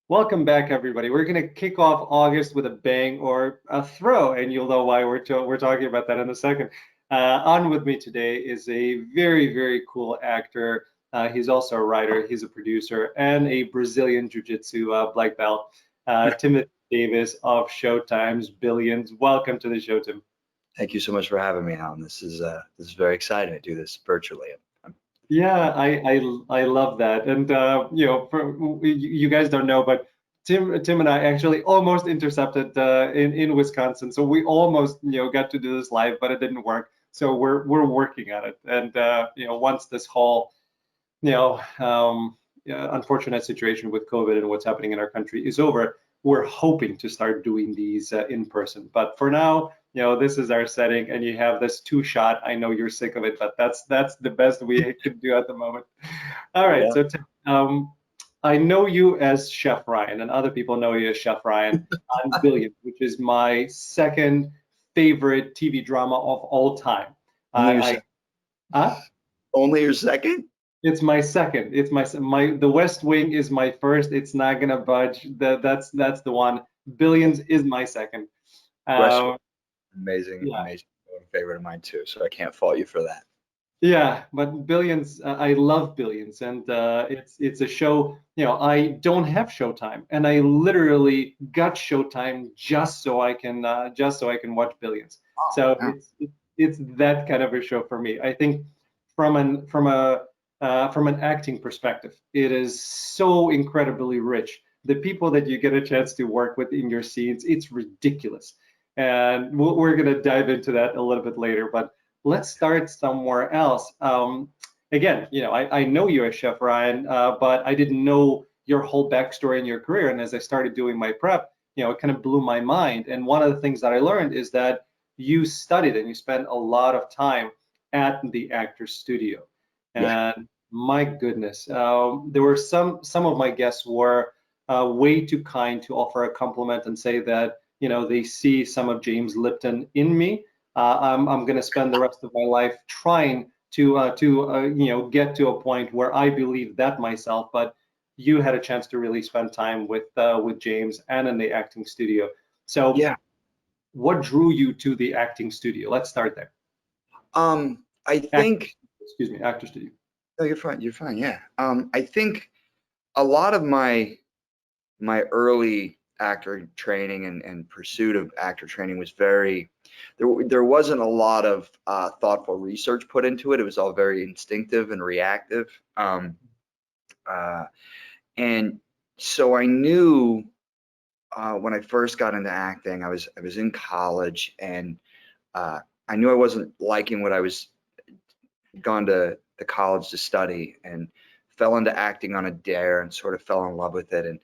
Welcome back, everybody. We're going to kick off August with a bang or a throw, and you'll know why we're talking about that in a second. On with me today is a very, very cool actor. He's also a writer, he's a producer, and a Brazilian Jiu-Jitsu black belt, Timothy Davis of Showtime's Billions. Welcome to the show, Tim. Thank you so much for having me, Alan. This is very exciting to do this virtually. Yeah, I love that, and you guys don't know, but Tim and I actually almost intercepted in Wisconsin, so we almost got to do this live, but it didn't work. So we're working on it, and once this whole unfortunate situation with COVID and what's happening in our country is over, we're hoping to start doing these in person. But for now, this is our setting, and you have this two-shot. I know you're sick of it, but that's the best we can do at the moment. All right, Yeah. so I know you as Chef Ryan, and other people know you as Chef Ryan on Billions, which is my second favorite TV drama of all time. Only your I, second? huh? Only your second? It's my second. It's my The West Wing is my first. It's not gonna budge. That's the one. Billions is my second. West Wing, Uh, amazing, yeah, amazing favorite of mine too. So I can't fault you for that. yeah. But Billions, I love Billions, and it's a show. I don't have Showtime, and I literally got Showtime just so I can watch Billions. Oh, So wow. it's that kind of a show for me. I think from an acting perspective, it is so incredibly rich. The people that you get a chance to work with in your scenes, it's ridiculous. And we're going to dive into that a little bit later, but let's start somewhere else. Again, I know you as Chef Ryan, but I didn't know your whole backstory and your career. And as I started doing my prep, it kind of blew my mind. And one of the things that I learned is that you studied and you spent a lot of time at the actor's studio. Yeah. And my goodness, there were some of my guests were way too kind to offer a compliment and say that they see some of James Lipton in me. I'm going to spend the rest of my life trying to get to a point where I believe that myself. But you had a chance to really spend time with James and in the acting studio. So, Yeah. what drew you to the acting studio? Let's start there. I Act, think excuse me, actor studio. no, you're fine. You're fine. Yeah. I think a lot of my early actor training and pursuit of actor training was very there wasn't a lot of thoughtful research put into it. It was all very instinctive and reactive. Uh, and so I knew when I first got into acting, I was in college, and uh, I knew I wasn't liking what I was gone to the college to study, and fell into acting on a dare and sort of fell in love with it, and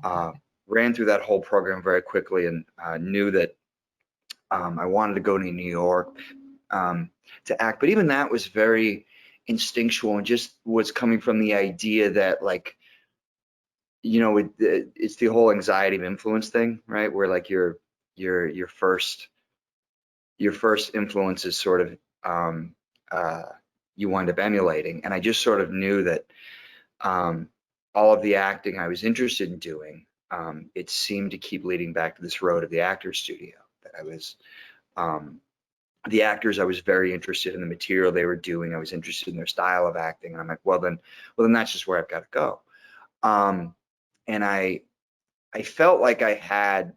uh, ran through that whole program very quickly, and knew that I wanted to go to New York to act. But even that was very instinctual and just was coming from the idea that, like, it's the whole anxiety of influence thing, right? Where like your first influence is sort of uh, you wind up emulating. And I just sort of knew that all of the acting I was interested in doing, it seemed to keep leading back to this road of the actor's studio. That I was um, the actors, I was very interested in the material they were doing. I was interested in their style of acting, and I'm like, well then that's just where I've got to go. Um, and I felt like I had,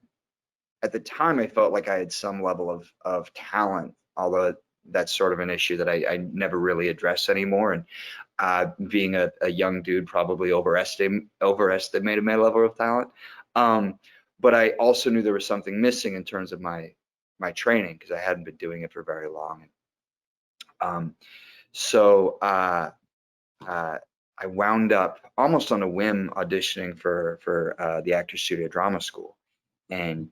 at the time, I felt like I had some level of talent, although that's sort of an issue that I never really address anymore. And being a young dude, probably overestimated my level of talent. Um, but I also knew there was something missing in terms of my training, because I hadn't been doing it for very long. Um, so uh, I wound up almost on a whim auditioning for the Actors Studio Drama School, and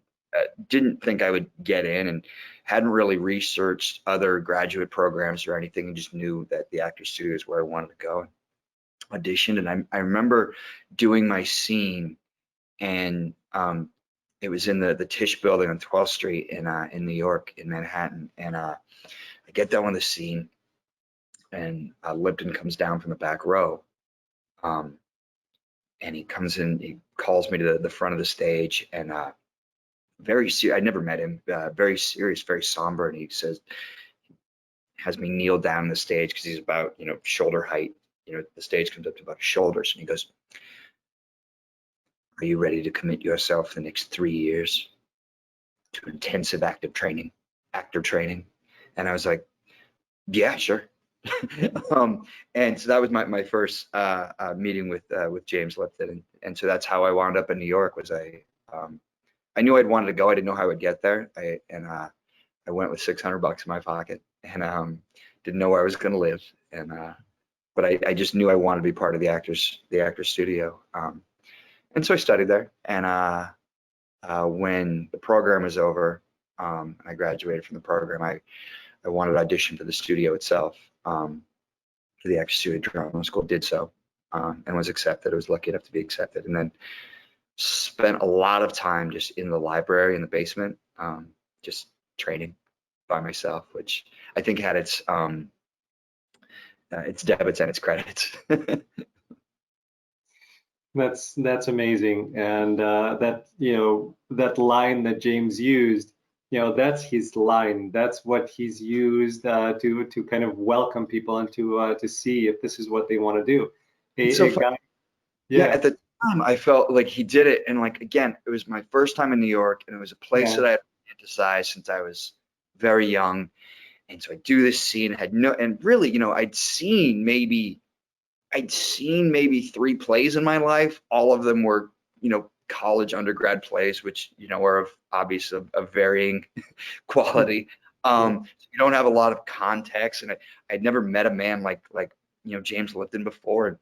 didn't think I would get in, and hadn't really researched other graduate programs or anything, and just knew that the Actors Studio is where I wanted to go. Auditioned, and I remember doing my scene, and it was in the Tisch building on 12th Street in New York, in Manhattan. And I get done with the scene, and Lipton comes down from the back row, um, and he comes in, he calls me to the front of the stage, and very serious. I never met him. Very serious, very somber, and he says, has me kneel down on the stage because he's about, shoulder height. The stage comes up to about his shoulders, and he goes, "Are you ready to commit yourself the next 3 years to intensive actor training?" And I was like, "Yeah, sure." And so that was my first meeting with James Lipton, and so that's how I wound up in New York. Was I knew I'd wanted to go. I didn't know how I would get there. I went with $600 in my pocket, and didn't know where I was going to live. And but I just knew I wanted to be part of the actors studio. And so I studied there. And when the program was over, and I graduated from the program, I wanted to audition for the studio itself, for the Actors Studio Drama School. Did so, and was accepted. I was lucky enough to be accepted, and then spent a lot of time just in the library in the basement, just training by myself, which I think had its debits and its credits. That's amazing, and that line that James used, that's his line. That's what he's used to kind of welcome people and to see if this is what they want to do. It's so A fun. guy, Yeah, yeah, at the time I felt like he did it, and like again, it was my first time in New York, and it was a place yeah, that I had fantasized since I was very young. And so I do this scene, and really, I'd seen maybe 3 plays in my life. All of them were, college undergrad plays, which, are of obviously of varying quality. yeah, So you don't have a lot of context, and I'd never met a man like James Lipton before. And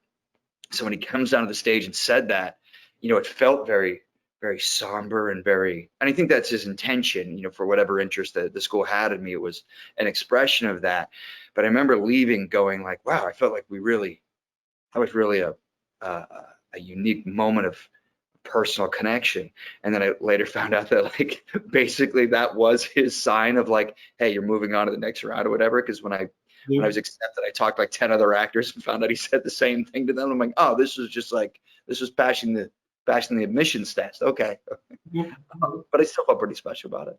so when he comes down to the stage and said that, it felt very, very somber and and I think that's his intention, for whatever interest that the school had in me. It was an expression of that. But I remember leaving going like, wow, I felt like that was really a unique moment of personal connection. And then I later found out that like basically that was his sign of like, hey, you're moving on to the next round or whatever. Because when I yeah, was accepted, I talked like 10 other actors and found out he said the same thing to them. I'm like, oh, this was passing the admissions test. Okay. yeah. But I still felt pretty special about it.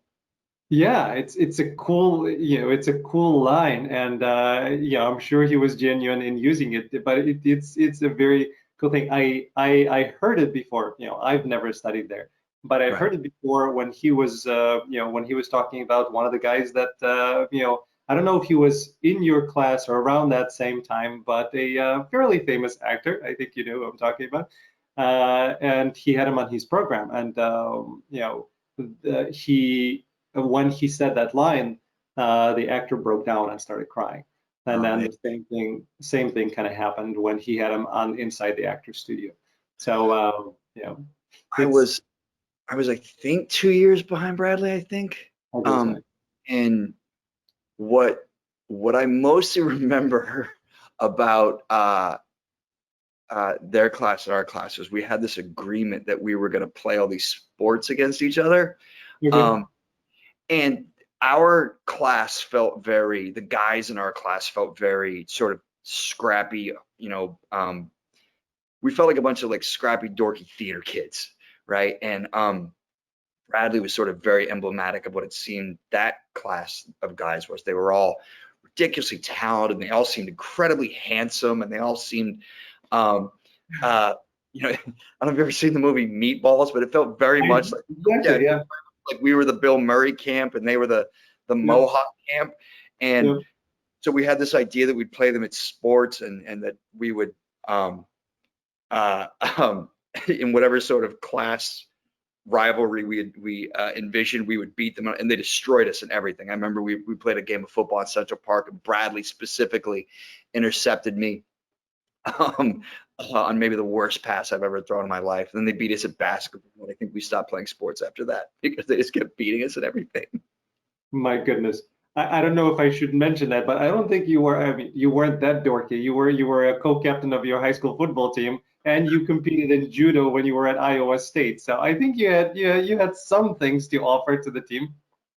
Yeah, it's a cool, it's a cool line, and I'm sure he was genuine in using it, but it's a very cool thing. I heard it before, I've never studied there, but I Right. heard it before when he was, when he was talking about one of the guys that, I don't know if he was in your class or around that same time, but a fairly famous actor. I think you know who I'm talking about, and he had him on his program, and he when he said that line, the actor broke down and started crying. And Oh, then man. the same thing kind of happened when he had him on inside the actor studio. So I it's was, I think 2 years behind Bradley, I think. I guess Um, and what, what I mostly remember about, their class and our class was we had this agreement that we were going to play all these sports against each other. okay. Um, and our class the guys in our class felt very sort of scrappy, we felt like a bunch of like scrappy, dorky theater kids, right? And Bradley was sort of very emblematic of what it seemed that class of guys was. They were all ridiculously talented, and they all seemed incredibly handsome, and they all seemed um, uh, I don't know if you've ever seen the movie Meatballs, but it felt very much like, yeah, Exactly, yeah, like we were the Bill Murray camp and they were the yeah, Mohawk camp. And yeah. so we had this idea that we'd play them at sports, and that we would, um, uh, um, in whatever sort of class rivalry we envisioned, we would beat them, and they destroyed us in everything. I remember we played a game of football at Central Park, and Bradley specifically intercepted me, um, on maybe the worst pass I've ever thrown in my life. And then they beat us at basketball, and I think we stopped playing sports after that because they just kept beating us at everything. My goodness. I don't know if I should mention that, but I don't think you were, I mean, you weren't that dorky. You were a co-captain of your high school football team, and you competed in judo when you were at Iowa State. So I think you had some things to offer to the team.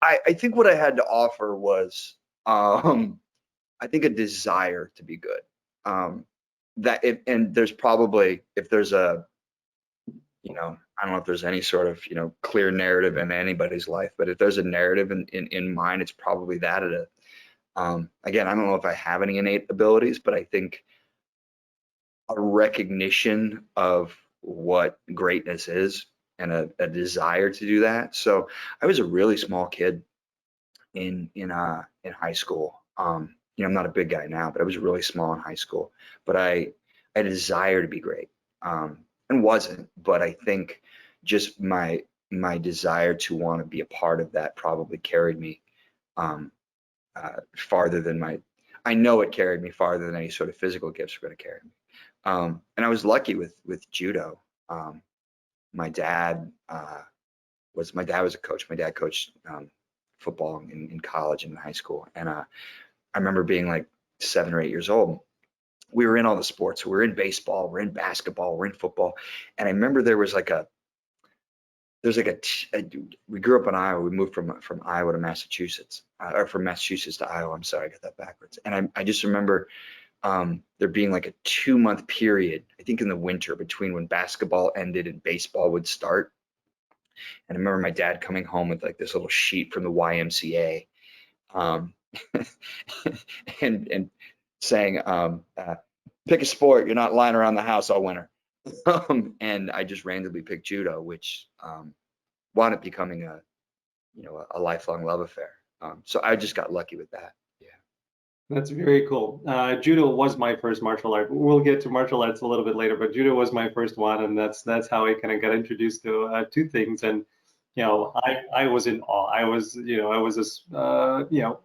I think what I had to offer was, um, I think, a desire to be good. Um, and there's probably, if there's I don't know if there's any sort of, clear narrative in anybody's life, but if there's a narrative in mine, it's probably that. Again, I don't know if I have any innate abilities, but I think a recognition of what greatness is and a desire to do that. So I was a really small kid in high school. I'm not a big guy now, but I was really small in high school. But I had a desire to be great, and wasn't. But I think just my desire to want to be a part of that probably carried me um, farther than my. I know it carried me farther than any sort of physical gifts were going to carry me. And I was lucky with judo. Um, my dad my dad was a coach. My dad coached football in college and in high school, and I remember being like 7 or 8 years old. We were in all the sports. We were in baseball, we're in basketball, we're in football, and I remember we grew up in Iowa. We moved from Iowa to Massachusetts, or from Massachusetts to Iowa. I'm sorry, I got that backwards. And I just remember there being like a 2 month period, I think in the winter, between when basketball ended and baseball would start. And I remember my dad coming home with like this little sheet from the YMCA, um, and saying, pick a sport. You're not lying around the house all winter. And I just randomly picked judo, which wound up becoming a lifelong love affair. So I just got lucky with that. Yeah. That's very cool. Judo was my first martial art. We'll get to martial arts a little bit later, but judo was my first one, and that's how I kind of got introduced to two things. And I was in awe. I was this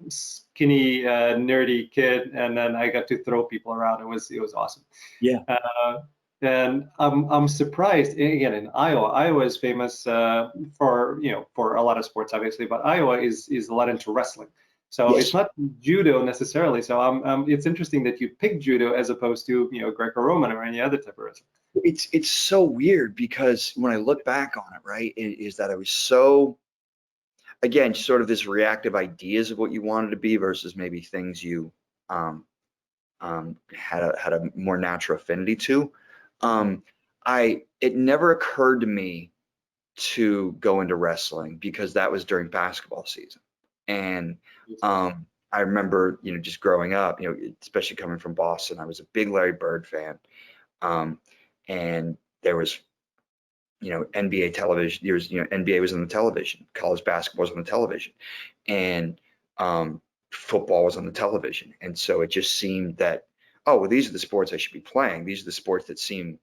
skinny, nerdy kid, and then I got to throw people around. It was awesome. Yeah. And I'm surprised. Again, in Iowa, Iowa is famous for a lot of sports, obviously, but Iowa is a lot into wrestling. So it's Yes. not judo necessarily. So it's interesting that you picked judo as opposed to Greco-Roman or any other type of wrestling. It's so weird because when I look back on it, right, is that I was so, again, sort of this reactive ideas of what you wanted to be versus maybe things you um, had a more natural affinity to. Um, it never occurred to me to go into wrestling because that was during basketball season. And I remember, just growing up, especially coming from Boston, I was a big Larry Bird fan. Um, and there was, NBA television. There was, NBA was on the television, college basketball was on the television, and football was on the television. And so it just seemed that, oh, well, these are the sports I should be playing. These are the sports that seem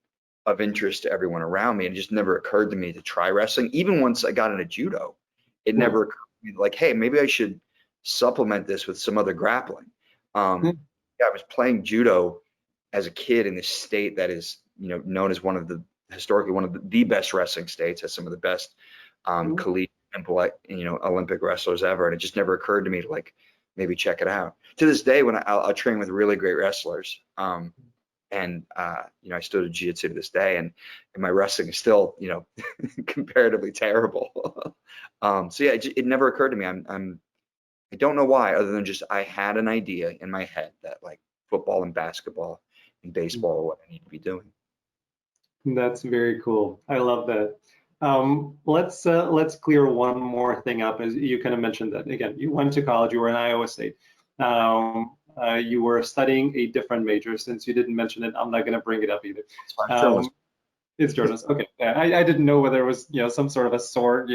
of interest to everyone around me. And it just never occurred to me to try wrestling. Even once I got into judo, it Hmm. never occurred to me like, hey, maybe I should supplement this with some other grappling. Um, yeah, I was playing judo as a kid in this state that is, known as historically one of the best wrestling states, has some of the best Hmm. collegiate Olympic wrestlers ever. And it just never occurred to me to like maybe check it out. To this day, when I'll train with really great wrestlers, and I still do jiu-jitsu to this day, and my wrestling is still, comparatively terrible. So yeah, it never occurred to me. I don't know why, other than just I had an idea in my head that like football and basketball and baseball are what I need to be doing. That's very cool. I love that. Let's clear one more thing up. As you kind of mentioned that again, you went to college. You were in Iowa State. You were studying a different major. Since you didn't mention it, I'm not going to bring it up either. It's fine. Um, it's journalism. Okay. Yeah, I didn't know whether it was some sort of a sword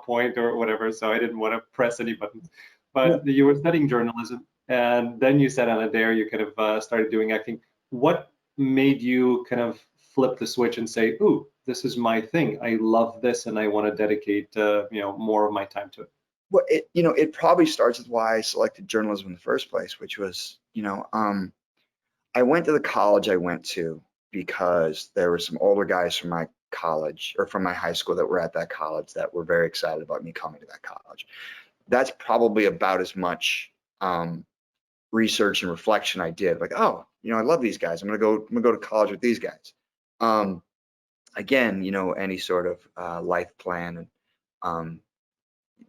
point or whatever, so I didn't want to press any buttons. Yeah. But you were studying journalism, and then you said on a dare you kind of started doing acting. What made you kind of flip the switch and say, "Ooh, this is my thing. I love this, and I want to dedicate more of my time to it." Well, it probably starts with why I selected journalism in the first place, which was, I went to the college I went to because there were some older guys from my college or from my high school that were at that college that were very excited about me coming to that college. That's probably about as much research and reflection I did. Like, oh, I love these guys. I'm gonna go to college with these guys. Um, Again, any sort of life plan, and um,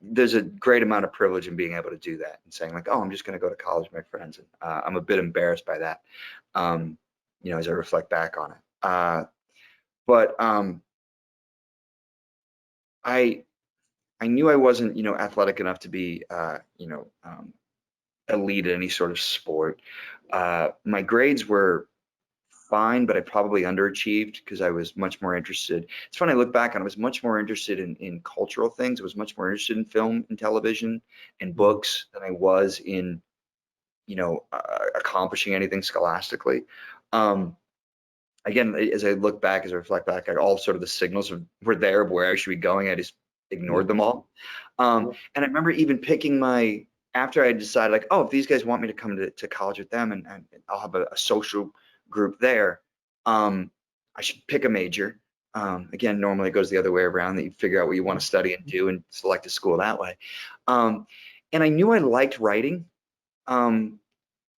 there's a great amount of privilege in being able to do that and saying like, oh, I'm just going to go to college with my friends. And I'm a bit embarrassed by that, as I reflect back on it. But I knew I wasn't, athletic enough to be, elite at any sort of sport. My grades were fine, but I probably underachieved because I was much more interested. It's funny, I look back and I was much more interested in cultural things. I was much more interested in film and television and books than I was in, accomplishing anything scholastically. Again, as I look back, as I reflect back, all sort of the signals were there of where I should be going. I just ignored them all. And I remember even picking after I decided like, oh, if these guys want me to come to college with them and I'll have a social group there, I should pick a major. Again, normally it goes the other way around, that you figure out what you want to study and do and select a school that way. And I knew I liked writing.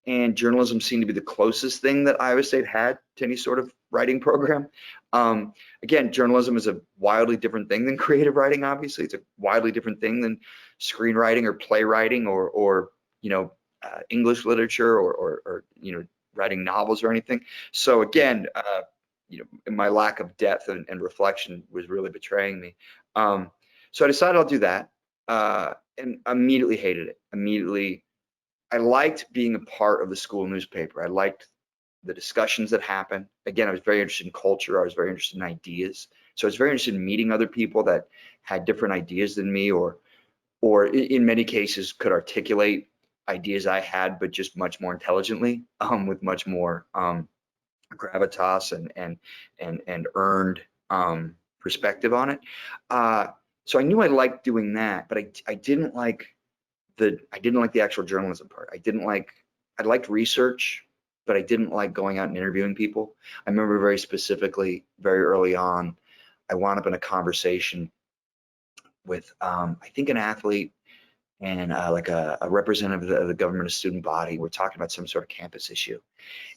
And journalism seemed to be the closest thing that Iowa State had to any sort of writing program. Again, journalism is a wildly different thing than creative writing. Obviously, it's a wildly different thing than screenwriting or playwriting or English literature or writing novels or anything. So again, my lack of depth and reflection was really betraying me. So I decided I'll do that, and immediately hated it. Immediately. I liked being a part of the school newspaper. I liked the discussions that happened. Again, I was very interested in culture. I was very interested in ideas. So I was very interested in meeting other people that had different ideas than me, or in many cases could articulate ideas I had, but just much more intelligently, with much more gravitas and earned perspective on it. So I knew I liked doing that, but I didn't like the actual journalism part. I liked research, but I didn't like going out and interviewing people. I remember very specifically, very early on, I wound up in a conversation with, I think, an athlete and like a representative of the government student body. We're talking about some sort of campus issue.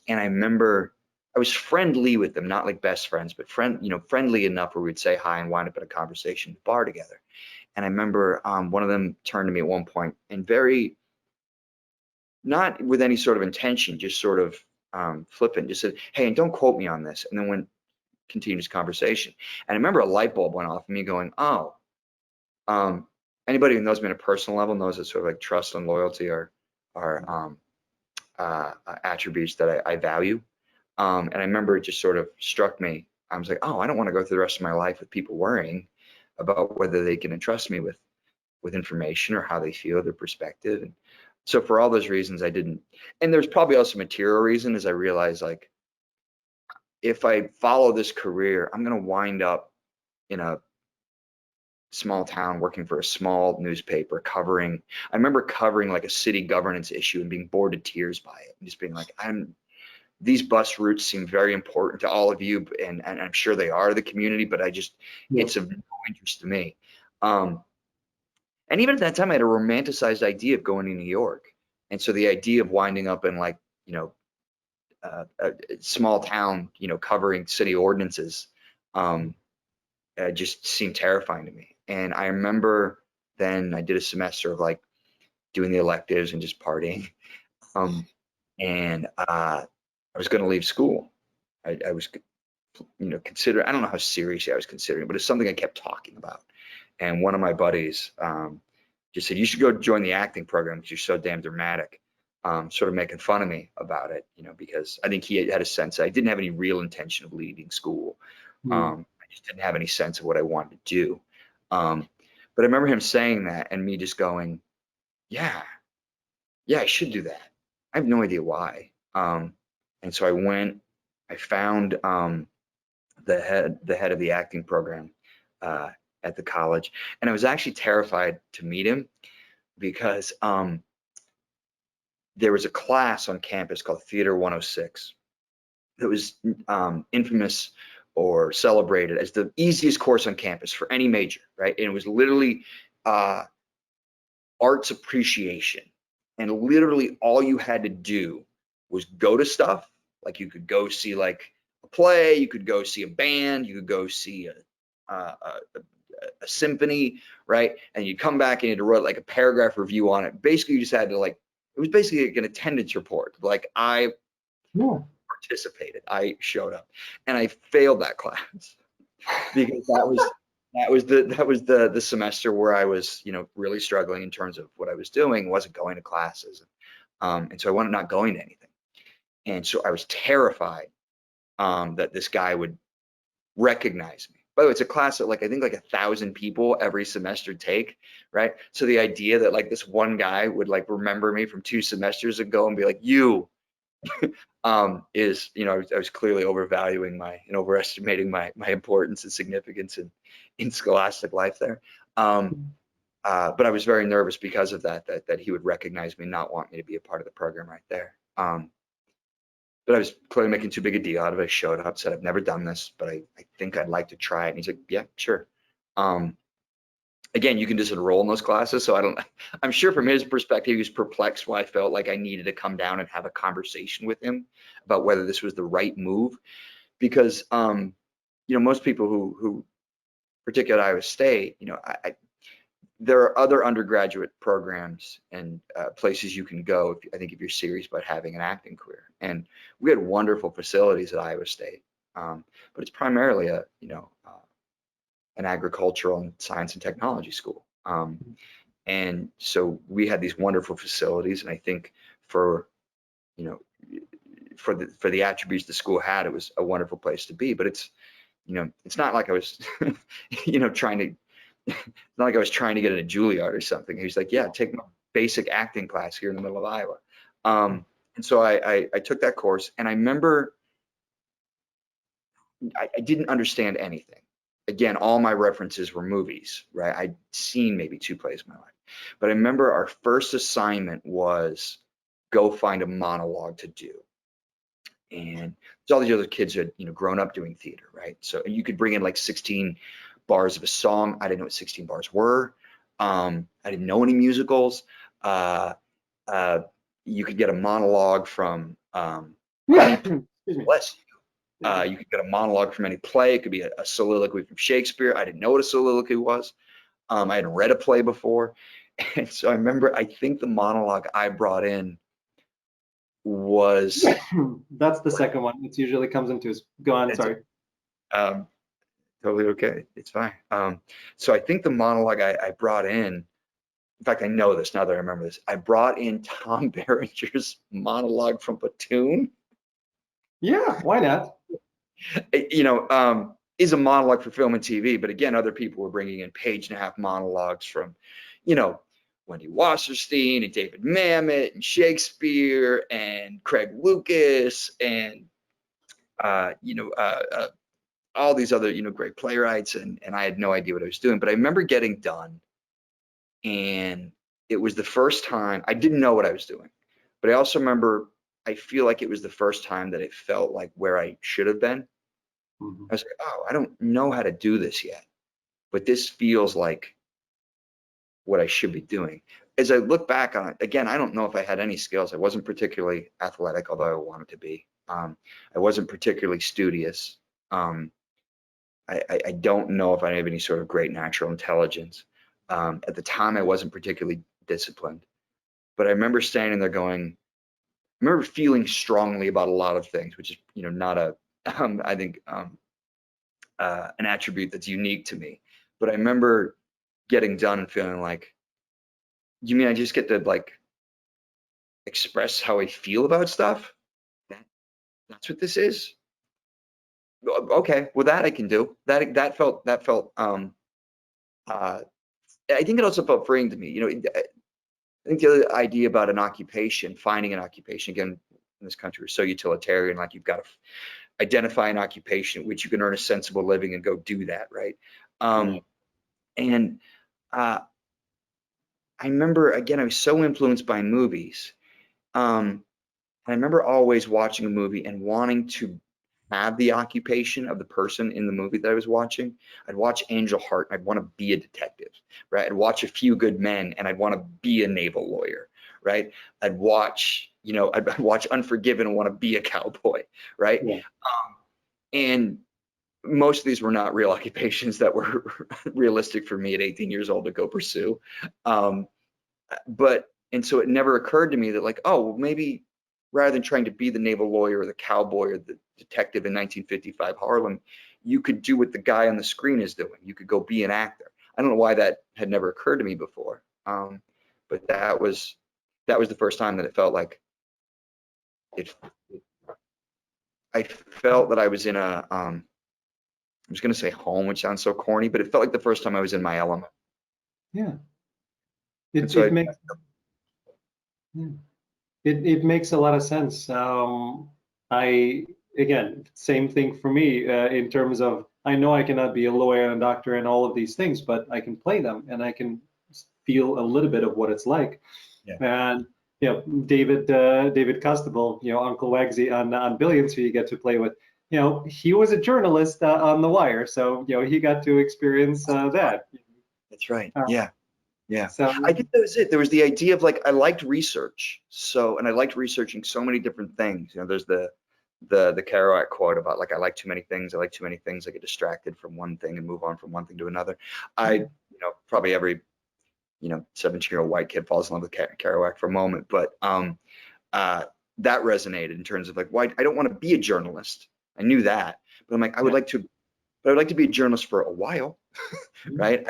And I remember I was friendly with them, not like best friends, but friendly enough where we'd say hi and wind up in a conversation at the bar together. And I remember one of them turned to me at one point and very, not with any sort of intention, just sort of flippant, just said, "Hey, and don't quote me on this." And then continued his conversation. And I remember a light bulb went off of me going, "Oh, anybody who knows me on a personal level knows that sort of like trust and loyalty are attributes that I value." And I remember it just sort of struck me. I was like, "Oh, I don't want to go through the rest of my life with people worrying about whether they can entrust me with information or how they feel, their perspective." And so for all those reasons, I didn't. And there's probably also material reason, as I realized, like, if I follow this career, I'm going to wind up in a small town working for a small newspaper I remember covering like a city governance issue and being bored to tears by it and just being like, these bus routes seem very important to all of you, and I'm sure they are to the community, but it's of no interest to me. And even at that time, I had a romanticized idea of going to New York. And so the idea of winding up in like, a small town, covering city ordinances, just seemed terrifying to me. And I remember then I did a semester of like doing the electives and just partying. And I was going to leave school. I was, considering, I don't know how seriously I was considering, but it's something I kept talking about. And one of my buddies just said, "You should go join the acting program because you're so damn dramatic," sort of making fun of me about it, because I think he had a sense I didn't have any real intention of leaving school. I just didn't have any sense of what I wanted to do. But I remember him saying that and me just going, yeah, I should do that. I have no idea why. And so I went, I found the head of the acting program at the college, and I was actually terrified to meet him because there was a class on campus called Theater 106 that was infamous or celebrated as the easiest course on campus for any major, right? And it was literally arts appreciation, and literally all you had to do was go to stuff. Like you could go see like a play, you could go see a band, you could go see a symphony, right? And you'd come back and you'd write like a paragraph review on it. Basically, you just had to like, it was basically like an attendance report. Like I participated, I showed up, and I failed that class because that was the semester where I was, really struggling in terms of what I was doing, wasn't going to classes. And so I wound up not going to anything. And so I was terrified that this guy would recognize me. By the way, it's a class that I think 1,000 people every semester take, right? So the idea that this one guy would remember me from 2 semesters ago and be like, you, is, I was clearly overvaluing and overestimating my importance and significance in scholastic life there. But I was very nervous because of that he would recognize me, not want me to be a part of the program right there. But I was clearly making too big a deal out of it. I showed up, said, I've never done this, but I think I'd like to try it. And he's like, yeah, sure. Again, you can just enroll in those classes. So I'm sure from his perspective, he was perplexed why I felt like I needed to come down and have a conversation with him about whether this was the right move. Because, most people who particularly at Iowa State, there are other undergraduate programs and places you can go, I think, if you're serious about having an acting career. And we had wonderful facilities at Iowa State, but it's primarily an agricultural and science and technology school. And so we had these wonderful facilities, and I think for the attributes the school had, it was a wonderful place to be. But it's not like I was trying to it's not like I was trying to get into Juilliard or something. He was like, yeah, take my basic acting class here in the middle of Iowa. And so I took that course, and I remember I didn't understand anything. Again, all my references were movies, right? I'd seen maybe 2 plays in my life. But I remember our first assignment was go find a monologue to do. And all these other kids had, grown up doing theater, right? So you could bring in 16 bars of a song. I didn't know what 16 bars were. I didn't know any musicals. You could get a monologue from bless you. You could get a monologue from any play. It could be a soliloquy from Shakespeare. I didn't know what a soliloquy was. I hadn't read a play before. And so I remember, I think the monologue I brought in was that's the second one. It usually comes into go on. Sorry. Totally okay. It's fine. So I think the monologue I brought in fact, I know this now that I remember this. I brought in Tom Barringer's monologue from Platoon. Yeah, why not? Is a monologue for film and TV, but again, other people were bringing in page-and-a-half monologues from, Wendy Wasserstein and David Mamet and Shakespeare and Craig Lucas and all these other great playwrights, and I had no idea what I was doing. But I remember getting done, and it was the first time I didn't know what I was doing. But I also remember I feel like it was the first time that it felt like where I should have been. Mm-hmm. I was like, oh, I don't know how to do this yet, but this feels like what I should be doing. As I look back on it, again, I don't know if I had any skills. I wasn't particularly athletic, although I wanted to be. I wasn't particularly studious. I don't know if I have any sort of great natural intelligence. At the time, I wasn't particularly disciplined, but I remember standing there going, I remember feeling strongly about a lot of things, which is, not I think, an attribute that's unique to me. But I remember getting done and feeling like, you mean I just get to express how I feel about stuff? That's what this is? Okay, well, that I can do. That felt I think it also felt freeing to me. I think the other idea about an occupation, finding an occupation, again, in this country, we're so utilitarian, you've got to identify an occupation which you can earn a sensible living and go do that, right? And I remember, again, I was so influenced by movies. I remember always watching a movie and wanting to have the occupation of the person in the movie that I was watching. I'd watch Angel Heart and I'd want to be a detective, right? I'd watch A Few Good Men and I'd want to be a naval lawyer, right? I'd watch Unforgiven and want to be a cowboy, right? Yeah. And most of these were not real occupations that were realistic for me at 18 years old to go pursue. And so it never occurred to me that oh, well, maybe rather than trying to be the naval lawyer or the cowboy or the detective in 1955 Harlem, you could do what the guy on the screen is doing. You could go be an actor. I don't know why that had never occurred to me before, but that was the first time that it felt like it. I felt that I was in a I was going to say home, which sounds so corny, but it felt like the first time I was in my element. Yeah. And It so it makes yeah. It makes a lot of sense. I again, same thing for me in terms of I know I cannot be a lawyer and a doctor and all of these things, but I can play them and I can feel a little bit of what it's like. yeah, And David Costabile, Uncle Wagsy on Billions, who you get to play with. He was a journalist on The Wire, so he got to experience that. that's right. Uh, Yeah. Yeah, so I think that was it. There was the idea of like I liked research, and I liked researching so many different things. There's the Kerouac quote about like I like too many things. I like too many things. I get distracted from one thing and move on from one thing to another. Probably every 17-year-old white kid falls in love with Kerouac for a moment, but that resonated in terms of like why I don't want to be a journalist. I knew that, but I'm like I would like to, but I'd like to be a journalist for a while, right?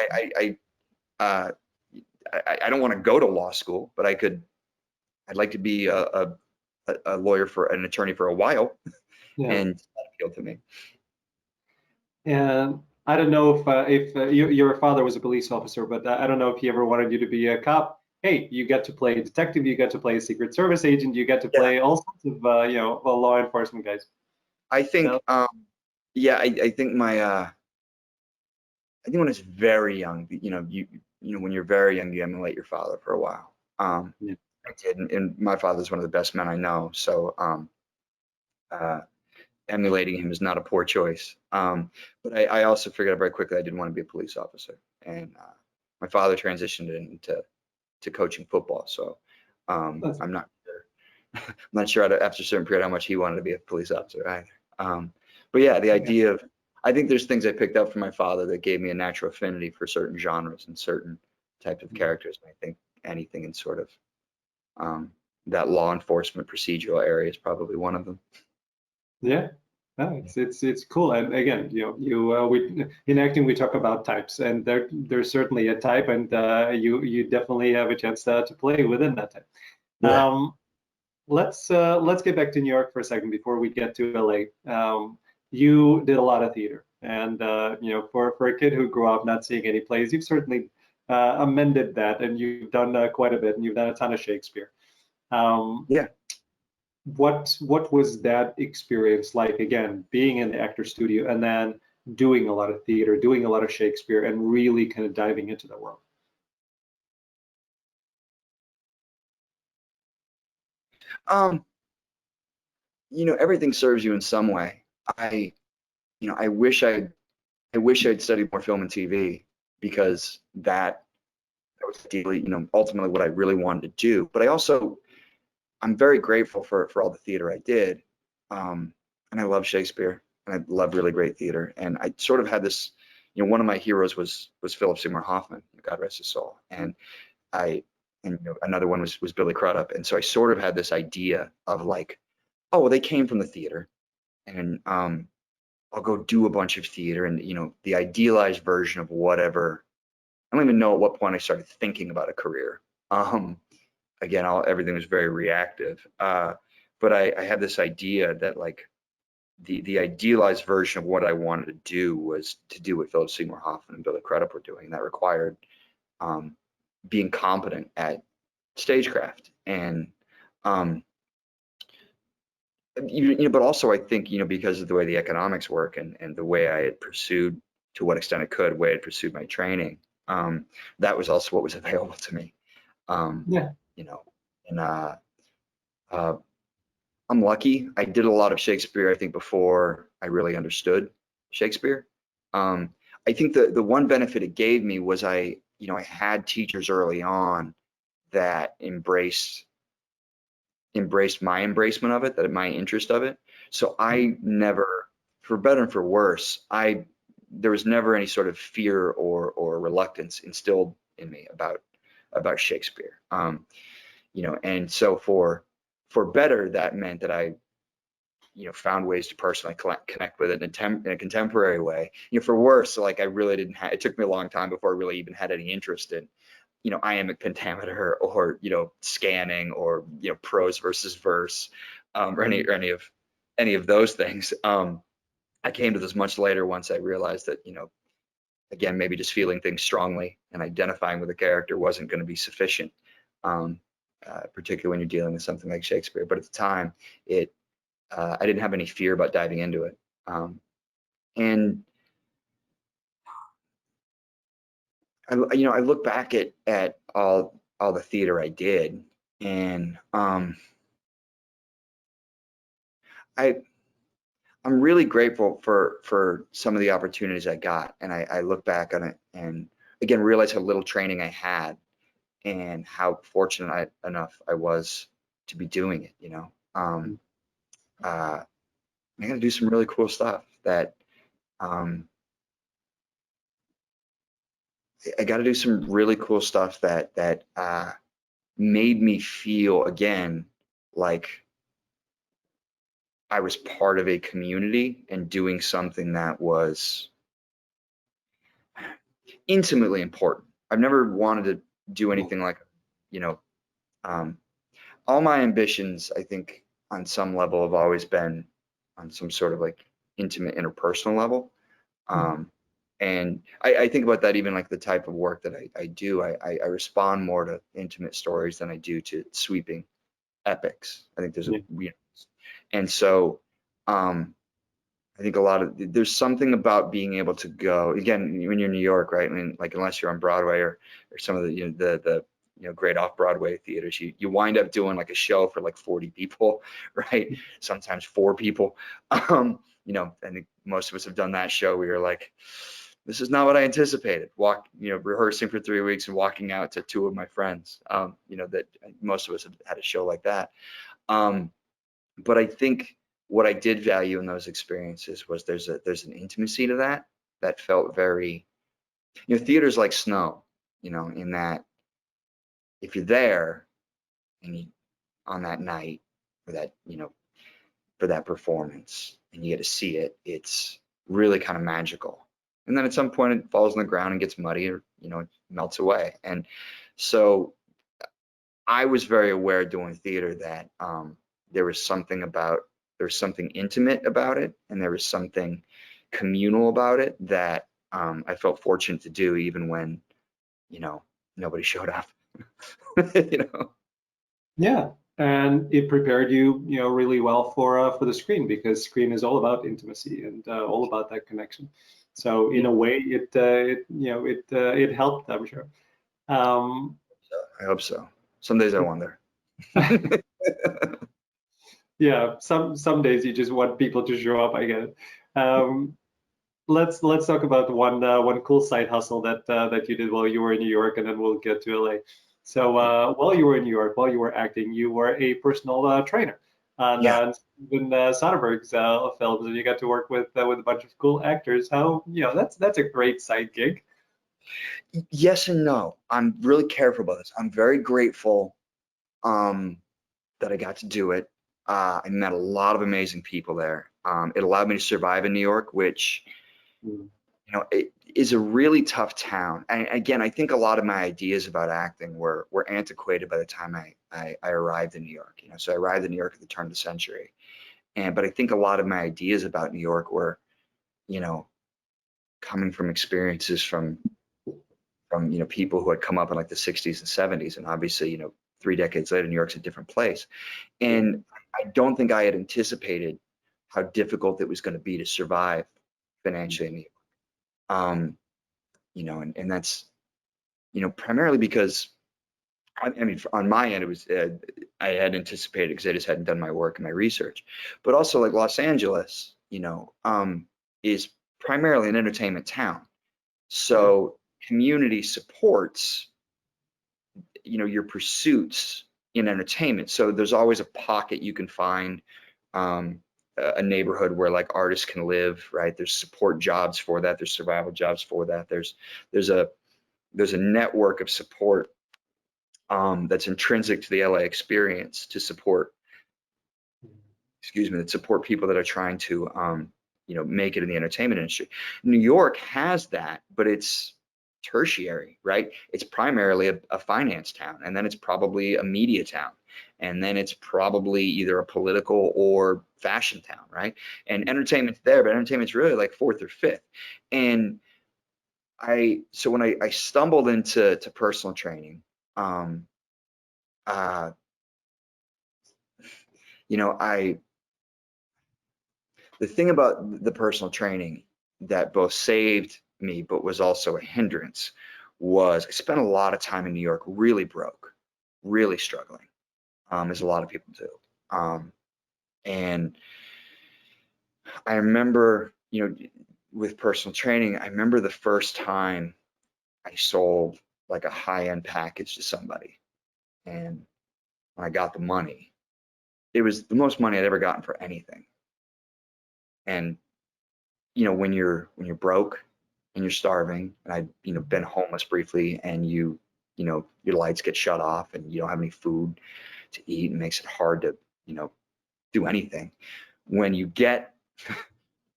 I don't want to go to law school, but I'd like to be a lawyer for an attorney for a while, yeah. and that appealed to me. And I don't know if your father was a police officer, but I don't know if he ever wanted you to be a cop. Hey, you get to play a detective, you get to play a Secret Service agent, you get to Yeah, play all sorts of law enforcement guys. I think, So, yeah, I think I think when it's very young, when you're very young, you emulate your father for a while. yeah. I did, and my father's one of the best men I know, so uh, emulating him is not a poor choice. But I also figured out very quickly I didn't want to be a police officer, and my father transitioned into coaching football. So That's, I'm not sure. I'm not sure after a certain period how much he wanted to be a police officer either. But yeah, the yeah. idea of I think there's things I picked up from my father that gave me a natural affinity for certain genres and certain types of characters. And I think anything in sort of that law enforcement procedural area is probably one of them. Yeah. No, it's cool. And again, we in acting we talk about types, and there's certainly a type, and you definitely have a chance to play within that type. Yeah. Let's get back to New York for a second before we get to LA. You did a lot of theater, and for a kid who grew up not seeing any plays, you've certainly amended that, and you've done quite a bit, and you've done a ton of Shakespeare. Um, Yeah. what was that experience like? Again, being in the actor studio and then doing a lot of theater, doing a lot of Shakespeare, and really kind of diving into the world. Um, everything serves you in some way. I wish I'd studied more film and TV because that was ideally, ultimately what I really wanted to do. But I'm very grateful for all the theater I did. And I love Shakespeare and I love really great theater. And I sort of had this, one of my heroes was Philip Seymour Hoffman, God rest his soul. And another one was Billy Crudup. And so I sort of had this idea of like, oh, well, they came from the theater and I'll go do a bunch of theater and, the idealized version of whatever. I don't even know at what point I started thinking about a career. Again, everything was very reactive. But I had this idea that like the idealized version of what I wanted to do was to do what Philip Seymour Hoffman and Billy Crudup were doing. That required being competent at stagecraft and but also I think because of the way the economics work and the way I had pursued to what extent I could, the way I had pursued my training, that was also what was available to me. Yeah. You know, and uh, I'm lucky. I did a lot of Shakespeare, I think, before I really understood Shakespeare. I think the one benefit it gave me was I had teachers early on that embraced my embracement of it, that my interest of it. So I never, for better and for worse, there was never any sort of fear or reluctance instilled in me about Shakespeare. And so for better, that meant that I found ways to personally connect with it in a contemporary way. For worse, like I really didn't it took me a long time before I really even had any interest in, iambic pentameter or, scanning or, prose versus verse, or any of those things. I came to this much later once I realized that, again, maybe just feeling things strongly and identifying with a character wasn't going to be sufficient, particularly when you're dealing with something like Shakespeare. But at the time, I didn't have any fear about diving into it. And I look back at all the theater I did, and I'm really grateful for some of the opportunities I got, and I look back on it and again realize how little training I had and how fortunate enough I was to be doing it. I got to do some really cool stuff that I got to do some really cool stuff that made me feel again like I was part of a community and doing something that was intimately important. I've never wanted to do anything like, all my ambitions, I think, on some level have always been on some sort of like intimate interpersonal level. And I think about that even like the type of work that I do. I respond more to intimate stories than I do to sweeping epics. I think there's and so I think there's something about being able to go again when you're in New York, right? I mean, like unless you're on Broadway or some of the great off-Broadway theaters, you wind up doing like a show for like 40 people, right? Sometimes 4 people. I think most of us have done that show where you're like, this is not what I anticipated. Rehearsing for 3 weeks and walking out to 2 of my friends. That most of us have had a show like that. But I think what I did value in those experiences was there's an intimacy to that felt very, theater's like snow, in that if you're there and you on that night for that, for that performance and you get to see it, it's really kind of magical. And then at some point it falls on the ground and gets muddy or, it melts away. And so I was very aware doing theater that there was something intimate about it, and there was something communal about it that I felt fortunate to do, even when, nobody showed up. Yeah, and it prepared you, really well for the screen, because screen is all about intimacy and all about that connection. So in a way, it helped, I'm sure. I hope so. Some days I wonder. Yeah, some days you just want people to show up, I get it. Let's talk about one cool side hustle that you did while you were in New York, and then we'll get to LA. So while you were in New York, while you were acting, you were a personal trainer on Steven Soderbergh's films, and you got to work with a bunch of cool actors. That's a great side gig. Yes and no. I'm really careful about this. I'm very grateful that I got to do it. I met a lot of amazing people there. It allowed me to survive in New York, which, it is a really tough town. And again, I think a lot of my ideas about acting were antiquated by the time I arrived in New York. So I arrived in New York at the turn of the century. But I think a lot of my ideas about New York were, coming from experiences from people who had come up in like the 60s and 70s. And obviously, 3 decades later, New York's a different place. And I don't think I had anticipated how difficult it was going to be to survive financially in New York. And that's, primarily because, I mean, on my end, it was, I had anticipated because I just hadn't done my work and my research. But also like Los Angeles, is primarily an entertainment town. So community supports, your pursuits in entertainment. So there's always a pocket you can find, a neighborhood where like artists can live, right? There's support jobs for that. There's survival jobs for that. There's a network of support that's intrinsic to the LA experience to support excuse me, that support people that are trying to, make it in the entertainment industry. New York has that, but it's tertiary, right? It's primarily a finance town, and then it's probably a media town, and then it's probably either a political or fashion town, right? And entertainment's there, but entertainment's really like fourth or fifth. And so when I stumbled into personal training, um, uh, the thing about the personal training that both saved me but was also a hindrance was I spent a lot of time in New York really broke, really struggling, as a lot of people do. And I remember, with personal training, I remember the first time I sold like a high-end package to somebody. And when I got the money, it was the most money I'd ever gotten for anything. And when you're broke and you're starving, and I've been homeless briefly, and your lights get shut off and you don't have any food to eat, and makes it hard to do anything. When you get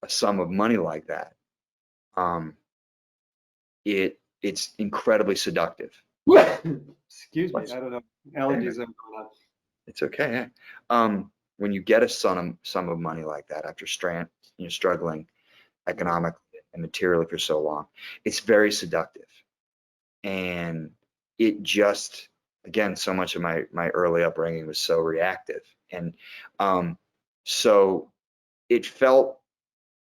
a sum of money like that, it's incredibly seductive. Excuse me, I don't know, allergies are going on. It's okay. When you get a sum of money like that after struggling economically and materially for so long, it's very seductive. And it just, again, so much of my early upbringing was so reactive. And so it felt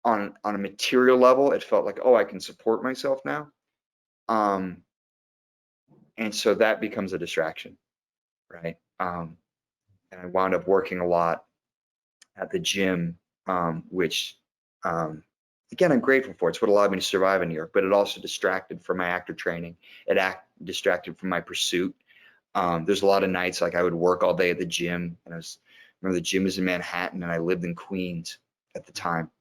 on a material level, it felt like, oh, I can support myself now. And so that becomes a distraction, right? And I wound up working a lot at the gym, which, again, I'm grateful for. It's what allowed me to survive in New York, but it also distracted from my actor training. It distracted from my pursuit. There's a lot of nights like I would work all day at the gym, and remember the gym was in Manhattan, and I lived in Queens at the time.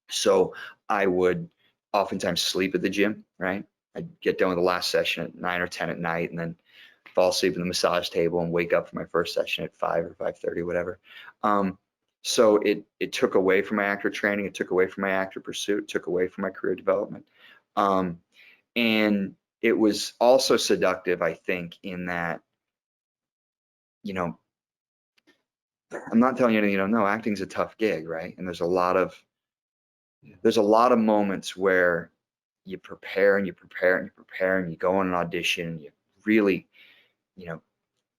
So I would oftentimes sleep at the gym, right? I'd get done with the last session at 9 or 10 at night, and then fall asleep in the massage table and wake up for my first session at 5 or 5:30, whatever. So it took away from my actor training, it took away from my actor pursuit, it took away from my career development. And it was also seductive, I think, in that, I'm not telling you anything you don't know. Acting's a tough gig, right? And there's a lot of moments where you prepare and you prepare and you prepare and you go on an audition and you really,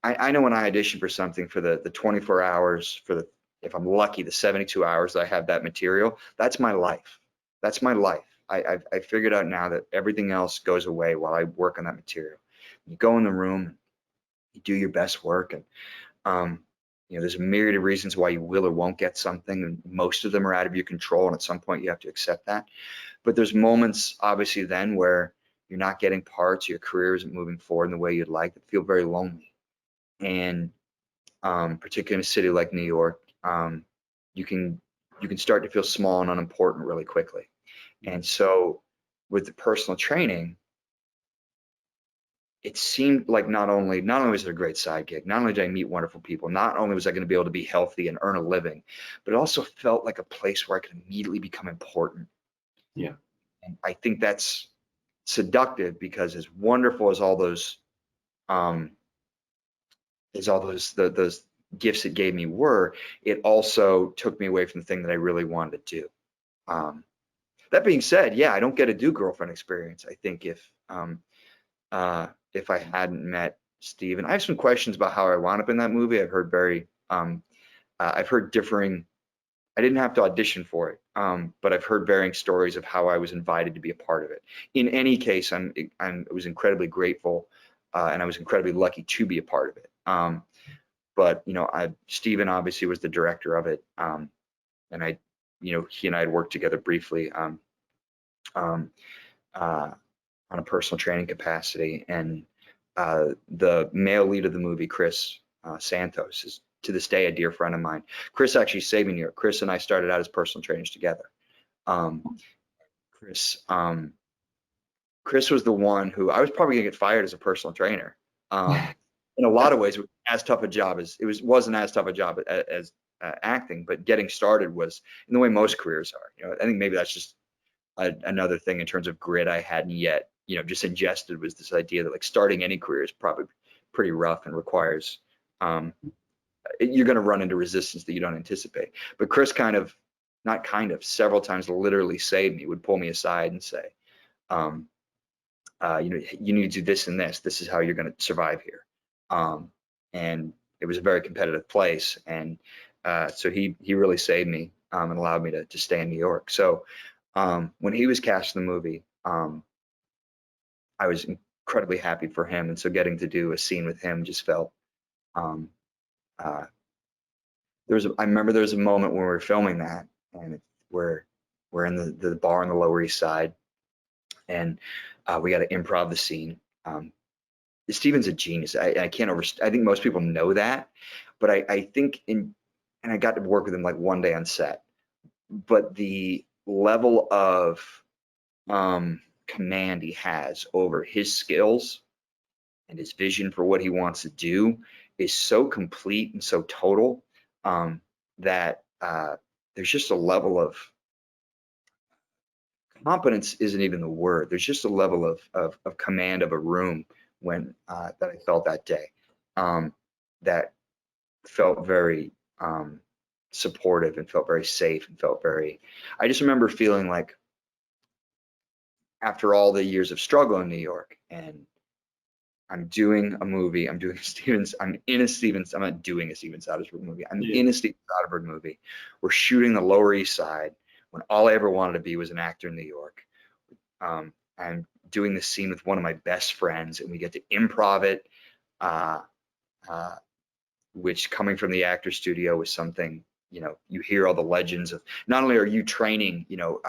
I know when I audition for something for the 24 hours, if I'm lucky, the 72 hours that I have that material, that's my life. That's my life. I figured out now that everything else goes away while I work on that material. You go in the room, you do your best work, and there's a myriad of reasons why you will or won't get something, and most of them are out of your control, and at some point you have to accept that. But there's moments, obviously, then where you're not getting parts, your career isn't moving forward in the way you'd like, that feel very lonely. And particularly in a city like New York, you can start to feel small and unimportant really quickly. And so with the personal training, it seemed like not only was it a great side gig, not only did I meet wonderful people, not only was I going to be able to be healthy and earn a living, but it also felt like a place where I could immediately become important. Yeah. And I think that's seductive, because as wonderful as all those those gifts it gave me were, it also took me away from the thing that I really wanted to do. That being said, yeah, I don't get a do girlfriend experience. I think if I hadn't met Steve, and I have some questions about how I wound up in that movie. I've heard differing. I didn't have to audition for it, but I've heard varying stories of how I was invited to be a part of it. In any case, I was incredibly grateful, and I was incredibly lucky to be a part of it. But Steven obviously was the director of it, and he and I had worked together briefly on a personal training capacity. And the male lead of the movie, Chris Santos, is to this day a dear friend of mine. Chris actually saved me in New York. Chris and I started out as personal trainers together. Chris was the one who I was probably gonna get fired as a personal trainer. In a lot of ways, it was as tough a job as it wasn't as tough a job as acting, but getting started was in the way most careers are. You know, I think maybe that's just another thing in terms of grit I hadn't yet, you know, just ingested, was this idea that like starting any career is probably pretty rough and requires, you're going to run into resistance that you don't anticipate. But Chris several times literally saved me, would pull me aside and say, you know, you need to do this and this. This is how you're going to survive here. And it was a very competitive place, and so he really saved me and allowed me to stay in New York. So when he was cast in the movie, I was incredibly happy for him, and so getting to do a scene with him just felt. I remember there was a moment when we were filming that, and we're in the bar on the Lower East Side, and we got to improv the scene. Steven's a genius. I can't I think most people know that, but I think and I got to work with him like one day on set, but the level of command he has over his skills and his vision for what he wants to do is so complete and so total, that there's just a level of competence isn't even the word. There's just a level of command of a room when that I felt that day, that felt very supportive and felt very safe and felt very. I just remember feeling like after all the years of struggle in New York, and I'm doing a movie, I'm not doing a Steven Soderbergh movie. I'm in a Steven Soderbergh movie. We're shooting the Lower East Side when all I ever wanted to be was an actor in New York. I'm doing this scene with one of my best friends, and we get to improv it, which coming from the actor studio was something, you know, you hear all the legends of, not only are you training, you know,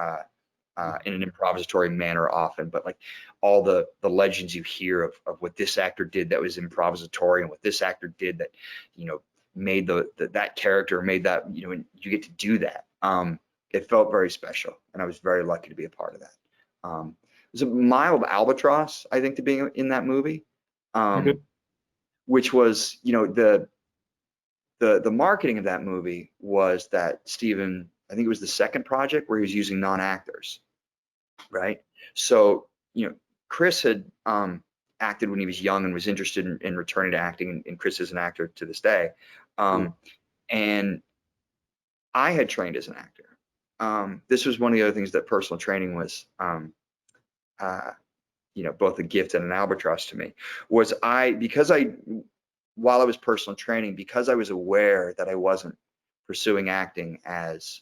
in an improvisatory manner often, but like all the legends you hear of what this actor did that was improvisatory, and what this actor did that, you know, made that character, made that, you know, and you get to do that. It felt very special, and I was very lucky to be a part of that. There's a mild albatross, I think, to being in that movie, which was, you know, the marketing of that movie was that Steven, I think it was the second project where he was using non-actors, right? So, you know, Chris had acted when he was young and was interested in returning to acting, and Chris is an actor to this day. And I had trained as an actor. This was one of the other things that personal training was, you know, both a gift and an albatross to me, was while I was personal training, because I was aware that I wasn't pursuing acting as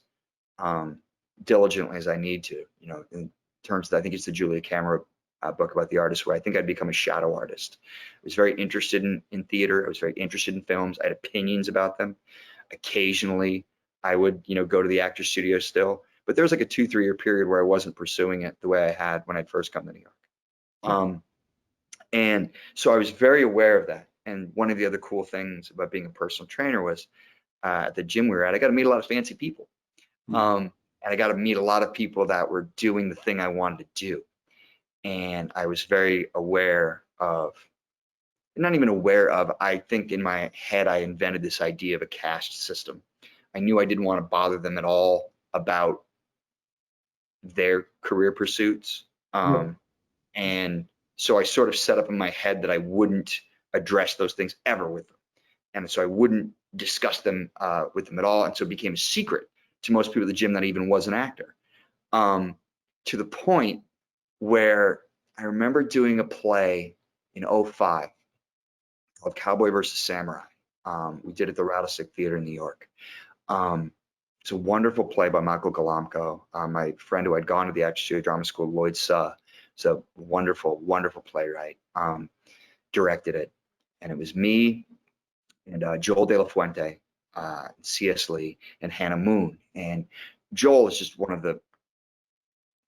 diligently as I need to, you know, in terms of, I think it's the Julia Cameron book about the artist, where I think I'd become a shadow artist. I was very interested in theater. I was very interested in films. I had opinions about them. Occasionally, I would, you know, go to the actor studio still, but there was like a 2-3 year period where I wasn't pursuing it the way I had when I'd first come to New York. And so I was very aware of that. And one of the other cool things about being a personal trainer was at the gym we were at, I got to meet a lot of fancy people. And I got to meet a lot of people that were doing the thing I wanted to do. And I was very aware of, not even aware of, I think in my head, I invented this idea of a caste system. I knew I didn't want to bother them at all about their career pursuits. And so I sort of set up in my head that I wouldn't address those things ever with them. And so I wouldn't discuss them with them at all. And so it became a secret to most people at the gym that I even was an actor, to the point where I remember doing a play in 2005 called Cowboy versus Samurai. We did it at the Rattlesnake Theater in New York. It's a wonderful play by Michael Galamko, my friend who had gone to the Actor Studio Drama School, Lloyd Suh. It's a wonderful, wonderful playwright. Directed it, and it was me and Joel De La Fuente, C.S. Lee, and Hannah Moon. And Joel is just one of the,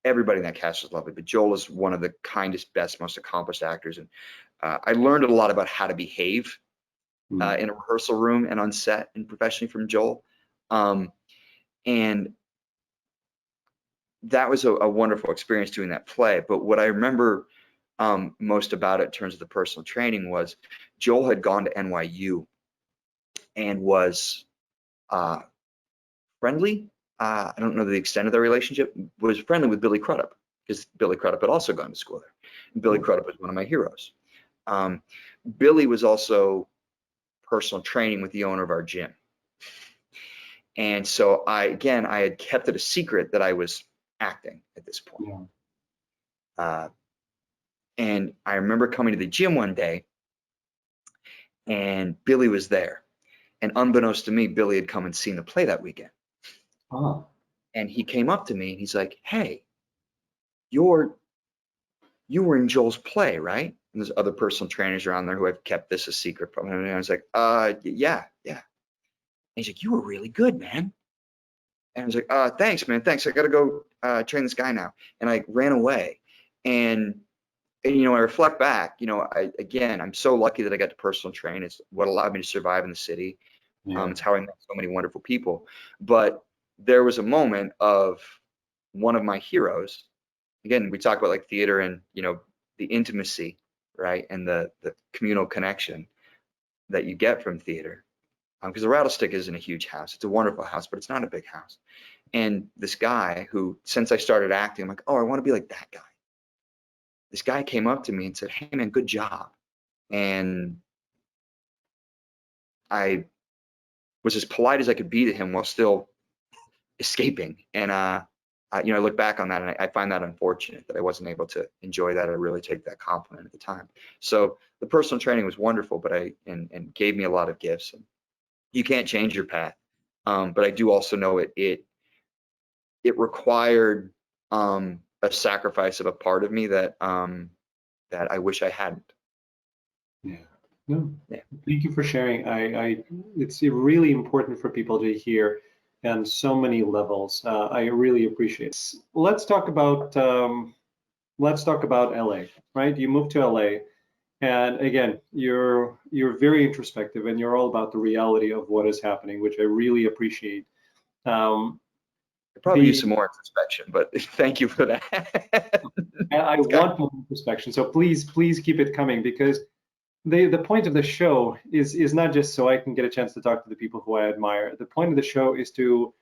everybody in that cast is lovely, but Joel is one of the kindest, best, most accomplished actors. And I learned a lot about how to behave in a rehearsal room and on set and professionally from Joel. And that was a wonderful experience doing that play. But what I remember most about it in terms of the personal training was Joel had gone to NYU and was friendly. I don't know the extent of their relationship. Was friendly with Billy Crudup because Billy Crudup had also gone to school there. And Billy Crudup was one of my heroes. Billy was also personal training with the owner of our gym. And so I had kept it a secret that I was acting at this point. Yeah. And I remember coming to the gym one day and Billy was there. And unbeknownst to me, Billy had come and seen the play that weekend. Oh. And he came up to me and he's like, hey, you were in Joel's play, right? And there's other personal trainers around there who have kept this a secret from him. And I was like, yeah. And he's like, you were really good, man. And I was like, thanks, man. Thanks. I got to go train this guy now. And I ran away. And you know, I reflect back, you know, I'm so lucky that I got to personal train. It's what allowed me to survive in the city. Yeah. It's how I met so many wonderful people. But there was a moment of one of my heroes. Again, we talk about like theater and, you know, the intimacy, right? And the communal connection that you get from theater. Because the Rattlestick isn't a huge house. It's a wonderful house, but it's not a big house. And this guy who, since I started acting, I'm like, oh, I want to be like that guy. This guy came up to me and said, hey, man, good job. And I was as polite as I could be to him while still escaping. And, you know, I look back on that and I find that unfortunate that I wasn't able to enjoy that or really take that compliment at the time. So the personal training was wonderful, but and gave me a lot of gifts. And you can't change your path. But I do also know it required a sacrifice of a part of me that I wish I hadn't. Yeah. No. Yeah. Thank you for sharing. It's really important for people to hear on so many levels. I really appreciate it. Let's talk about LA, right? You moved to LA, and again, you're very introspective, and you're all about the reality of what is happening, which I really appreciate. I probably use some more introspection, but thank you for that. I want more introspection, so please keep it coming, because the point of the show is not just so I can get a chance to talk to the people who I admire. The point of the show is to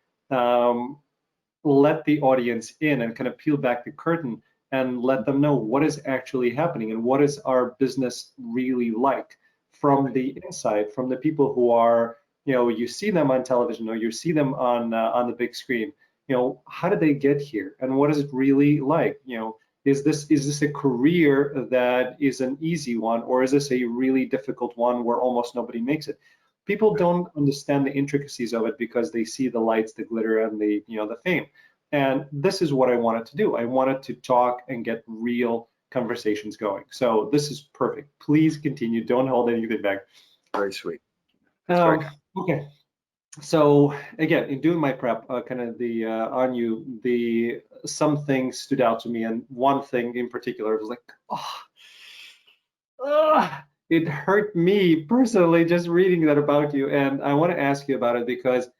let the audience in and kind of peel back the curtain and let them know what is actually happening and what is our business really like from the inside, from the people who are, you know, you see them on television or you see them on the big screen. You know, how did they get here and what is it really like? You know, is this a career that is an easy one, or is this a really difficult one where almost nobody makes it? People don't understand the intricacies of it because they see the lights, the glitter, and the fame. And this is what I wanted to do. I wanted to talk and get real conversations going. So this is perfect. Please continue. Don't hold anything back. Very sweet. Okay. So again, in doing my prep, kind of on you, some things stood out to me, and one thing in particular was like, it hurt me personally just reading that about you, and I want to ask you about it because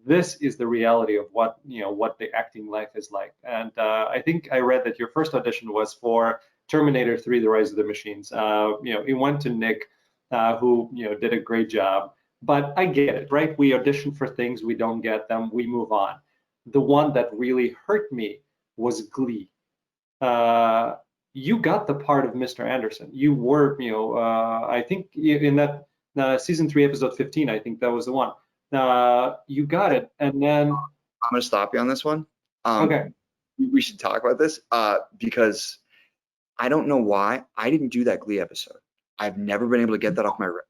this is the reality of what the acting life is like. And I think I read that your first audition was for Terminator 3: The Rise of the Machines. It went to Nick, who did a great job. But I get it, right? We audition for things, we don't get them, we move on. The one that really hurt me was Glee. You got the part of Mr. Anderson. You were, I think in that season 3, episode 15, I think that was the one. You got it, and then I'm going to stop you on this one. Okay. We should talk about this because I don't know why I didn't do that Glee episode. I've never been able to get that off my record.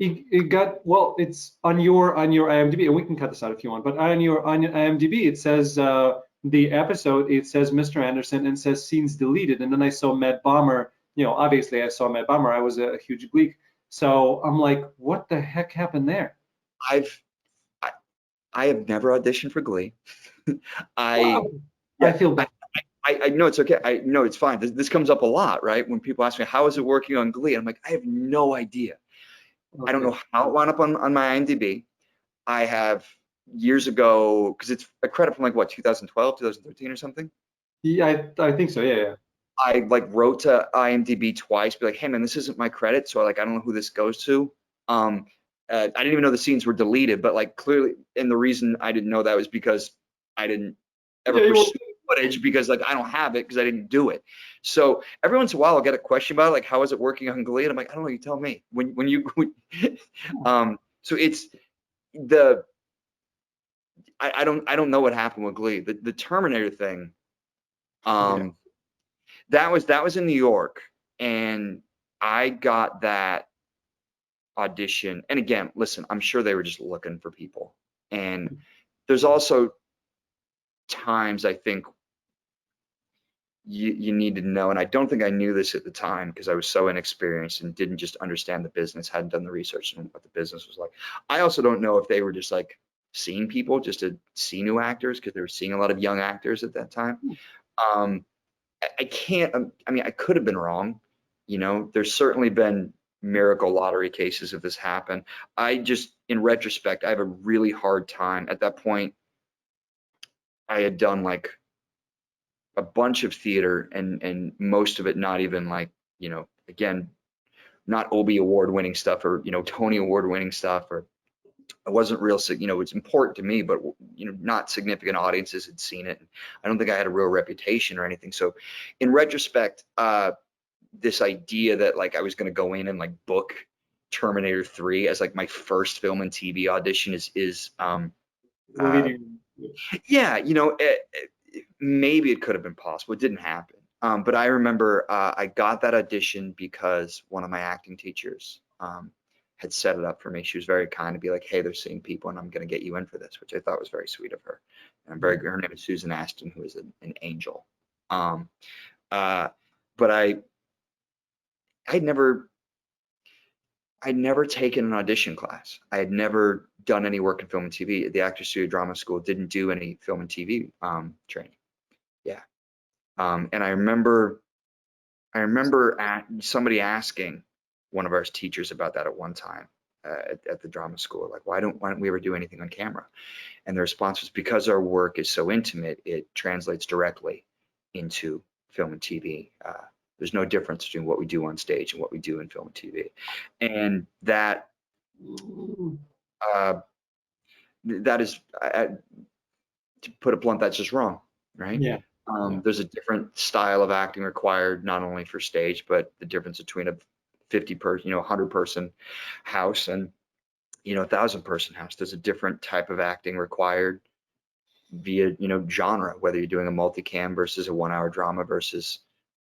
It got, well, it's on your IMDb, and we can cut this out if you want, but on your IMDb it says the episode, it says Mr. Anderson and says scenes deleted, and then I saw Matt Bomber. Obviously I saw Matt Bomber. I was a huge Glee, so I'm like, what the heck happened there? I have never auditioned for Glee. I feel bad. I know it's okay. I know it's fine. This comes up a lot, right? When people ask me, how is it working on Glee? I'm like, I have no idea. Okay. I don't know how it wound up on my IMDb. I have years ago, because it's a credit from like what, 2012, 2013 or something? Yeah, I think so. Yeah. I like wrote to IMDb twice, be like, hey man, this isn't my credit, so I don't know who this goes to. I didn't even know the scenes were deleted, but like clearly, and the reason I didn't know that was because I didn't ever pursue footage, because like I don't have it because I didn't do it. So every once in a while I'll get a question about it, like how is it working on Glee? And I'm like, I don't know, you tell me. When you so it's the I don't know what happened with Glee. The Terminator thing, that was in New York, and I got that audition. And again, listen, I'm sure they were just looking for people. And there's also times I think you need to know, and I don't think I knew this at the time because I was so inexperienced and didn't just understand the business, hadn't done the research on what the business was like. I also don't know if they were just like seeing people just to see new actors, because they were seeing a lot of young actors at that time. I can't, I mean, I could have been wrong. You know, there's certainly been miracle lottery cases of this happen. I just, in retrospect, I have a really hard time. At that point, I had done like a bunch of theater, and most of it not even like, you know, again, not Obie award winning stuff, or, you know, Tony award winning stuff, or it wasn't real, you know, it's important to me, but, you know, not significant audiences had seen it. I don't think I had a real reputation or anything. So in retrospect, this idea that like I was going to go in and like book Terminator 3 as like my first film and TV audition is yeah, you know, maybe it could have been possible. It didn't happen. But I remember I got that audition because one of my acting teachers had set it up for me. She was very kind to be like, hey, they're seeing people and I'm going to get you in for this, which I thought was very sweet of her. And I'm very, her name is Susan Aston, who is an angel. But I'd never taken an audition class. I had never done any work in film and TV. The Actors Studio Drama School didn't do any film and TV training. Yeah. And I remember somebody asking one of our teachers about that at one time at the drama school, like, why don't we ever do anything on camera? And the response was, because our work is so intimate, it translates directly into film and TV. There's no difference between what we do on stage and what we do in film and TV. And that is, to put it blunt, that's just wrong, right? Yeah. There's a different style of acting required, not only for stage, but the difference between a 50-person, you know, 100-person house and, you know, 1,000-person house. There's a different type of acting required via, you know, genre, whether you're doing a multicam versus a 1-hour drama versus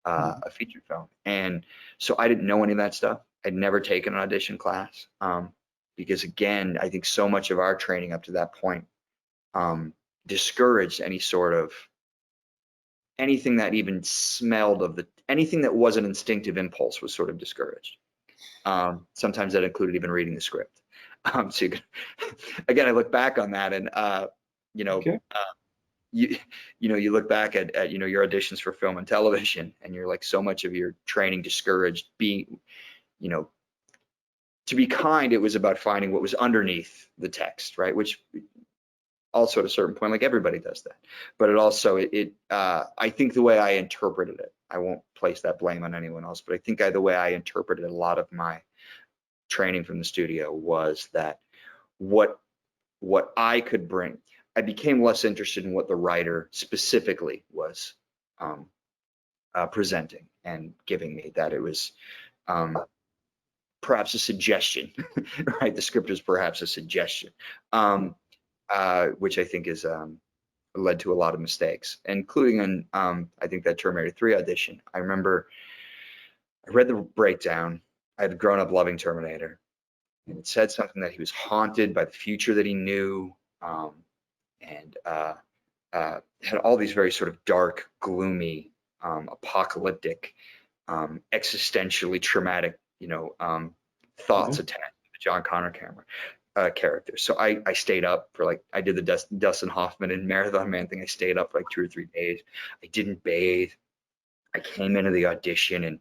a feature film. And so I didn't know any of that stuff. I'd never taken an audition class because, again, I think so much of our training up to that point discouraged any sort of anything that even smelled of anything that was an instinctive impulse was sort of discouraged. Sometimes that included even reading the script. So you could, again, I look back on that, and you know, you know, you look back at you know, your auditions for film and television, and you're like, so much of your training discouraged being, you know, to be kind, it was about finding what was underneath the text, right? Which also at a certain point, like, everybody does that, but it also I think the way I interpreted it, I won't place that blame on anyone else, but I think the way I interpreted a lot of my training from the studio was that what I could bring, I became less interested in what the writer specifically was presenting and giving me, that it was perhaps a suggestion, right? The script was perhaps a suggestion, which I think is led to a lot of mistakes, including in I think that Terminator 3 audition. I remember I read the breakdown. I had grown up loving Terminator, and it said something that he was haunted by the future that he knew, and had all these very sort of dark, gloomy, apocalyptic, existentially traumatic, you know, thoughts attached to the John Connor character. So I stayed up for, like, I did the Dustin Hoffman and Marathon Man thing. I stayed up for like 2 or 3 days. I didn't bathe. I came into the audition, and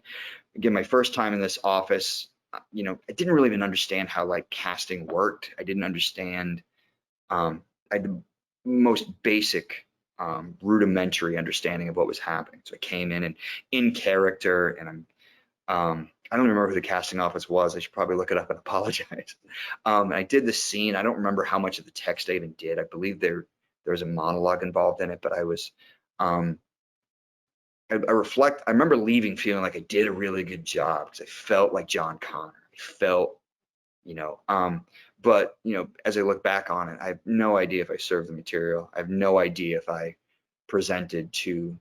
again, my first time in this office, you know, I didn't really even understand how like casting worked. I didn't understand. I had the most basic, rudimentary understanding of what was happening. So I came in and in character, and I don't remember who the casting office was. I should probably look it up and apologize. And I did the scene. I don't remember how much of the text I even did. I believe there was a monologue involved in it, but I was, I reflect, I remember leaving feeling like I did a really good job because I felt like John Connor. I felt, but, as I look back on it, I have no idea if I served the material. I have no idea if I presented to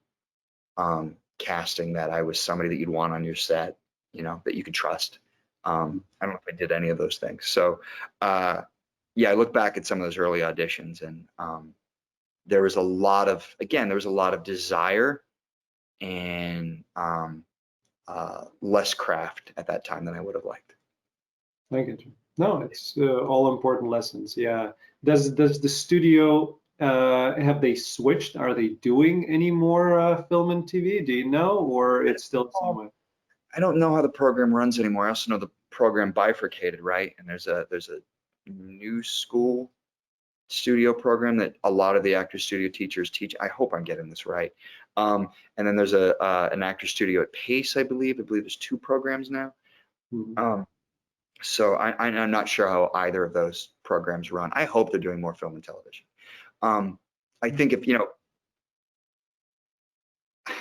casting that I was somebody that you'd want on your set, that you could trust. I don't know if I did any of those things. So, yeah, I look back at some of those early auditions, and there was a lot of desire and less craft at that time than I would have liked. I get you. No, it's all important lessons. Yeah. Does the studio have they switched? Are they doing any more film and TV? Do you know, or it's still the same way? I don't know how the program runs anymore. I also know the program bifurcated, right? And there's a new school studio program that a lot of the actor studio teachers teach. I hope I'm getting this right. And then there's an actor studio at Pace, I believe. I believe there's two programs now. Mhm. So I'm not sure how either of those programs run. I hope they're doing more film and television. I think if,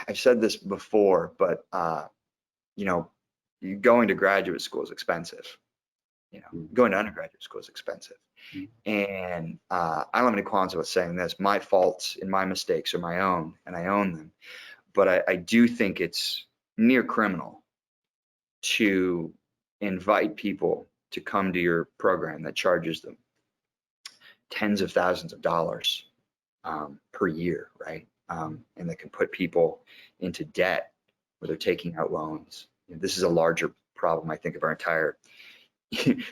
I've said this before, but going to graduate school is expensive. Going to undergraduate school is expensive. And I don't have any qualms about saying this. My faults and my mistakes are my own, and I own them. But I do think it's near criminal to invite people to come to your program that charges them tens of thousands of dollars per year, right? And that can put people into debt where they're taking out loans. This is a larger problem, I think, of our entire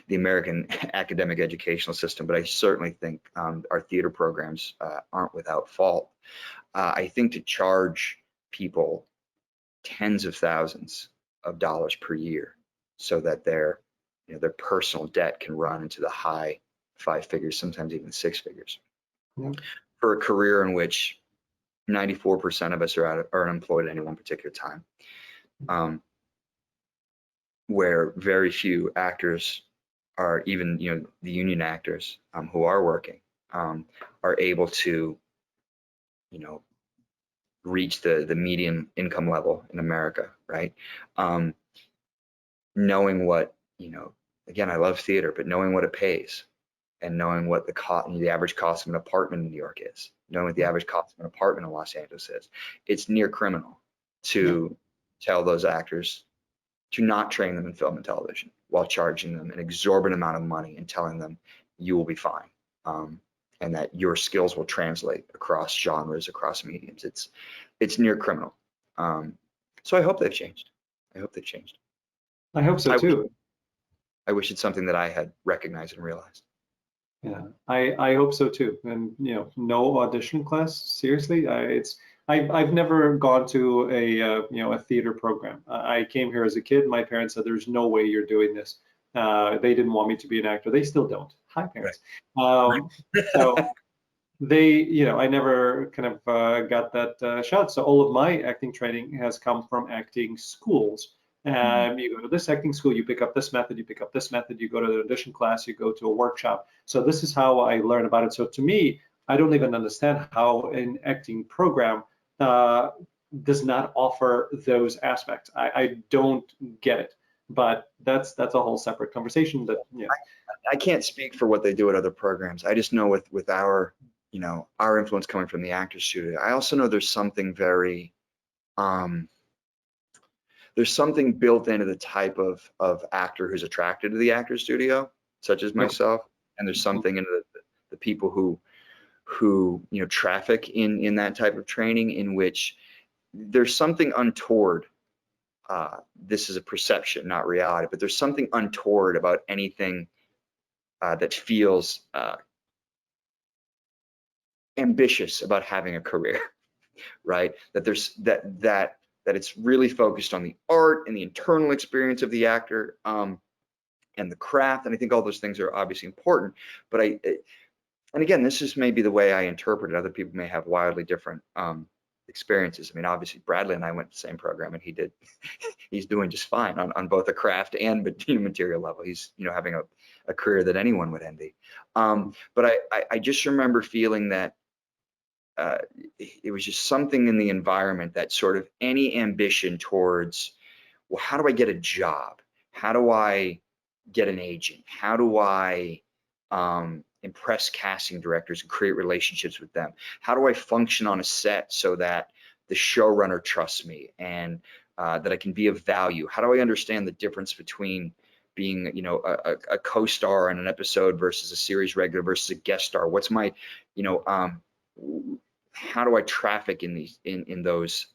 the American academic educational system, but I certainly think our theater programs aren't without fault. I think to charge people tens of thousands of dollars per year so that their personal debt can run into the high five figures, sometimes even six figures, for a career in which 94% of us are unemployed at any one particular time, where very few actors are, even the union actors who are working, are able to reach the median income level in America, right? Knowing what, again, I love theater, but knowing what it pays, and knowing what the average cost of an apartment in New York is, knowing what the average cost of an apartment in Los Angeles is, it's near criminal to tell those actors to not train them in film and television while charging them an exorbitant amount of money and telling them you will be fine, and that your skills will translate across genres, across mediums. It's near criminal. So I hope they've changed. I hope they've changed. I hope so too. I wish it's something that I had recognized and realized. Yeah, I hope so too. And no audition class. Seriously, I've never gone to a theater program. I came here as a kid. My parents said, "There's no way you're doing this." They didn't want me to be an actor. They still don't. Hi, parents. So I never kind of got that shot. So all of my acting training has come from acting schools. You go to this acting school, you pick up this method, you pick up this method, you go to the audition class, you go to a workshop. So this is how I learn about it. So to me, I don't even understand how an acting program does not offer those aspects. I don't get it. But that's a whole separate conversation. That I can't speak for what they do at other programs. I just know with our our influence coming from the actors studio. I also know there's something very there's something built into the type of actor who's attracted to the actor studio, such as myself, and there's something in the people who traffic in that type of training, in which there's something untoward. This is a perception, not reality, but there's something untoward about anything that feels ambitious about having a career, right? That there's that it's really focused on the art and the internal experience of the actor, and the craft. And I think all those things are obviously important, but and again, this is maybe the way I interpret it. Other people may have wildly different experiences. I mean, obviously Bradley and I went to the same program, and he's doing just fine on both a craft and material level. He's, having a career that anyone would envy. But I just remember feeling that it was just something in the environment that sort of any ambition towards, well, how do I get a job? How do I get an agent? How do I impress casting directors and create relationships with them? How do I function on a set so that the showrunner trusts me and that I can be of value? How do I understand the difference between being, a co-star on an episode versus a series regular versus a guest star? What's my, how do I traffic in those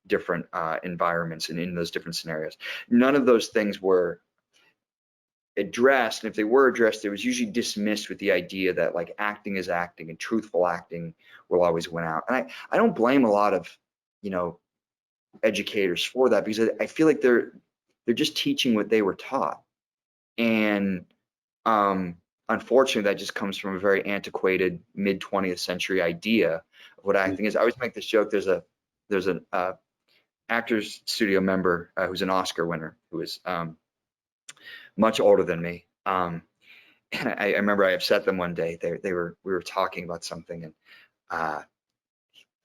different environments and in those different scenarios? None of those things were addressed, and if they were addressed, it was usually dismissed with the idea that like acting is acting and truthful acting will always win out. And I don't blame a lot of educators for that, because I feel like they're just teaching what they were taught, and unfortunately that just comes from a very antiquated mid 20th century idea of what acting is. I always make this joke. There's an actors studio member who's an Oscar winner, who is much older than me. And I remember I upset them one day. We were talking about something, and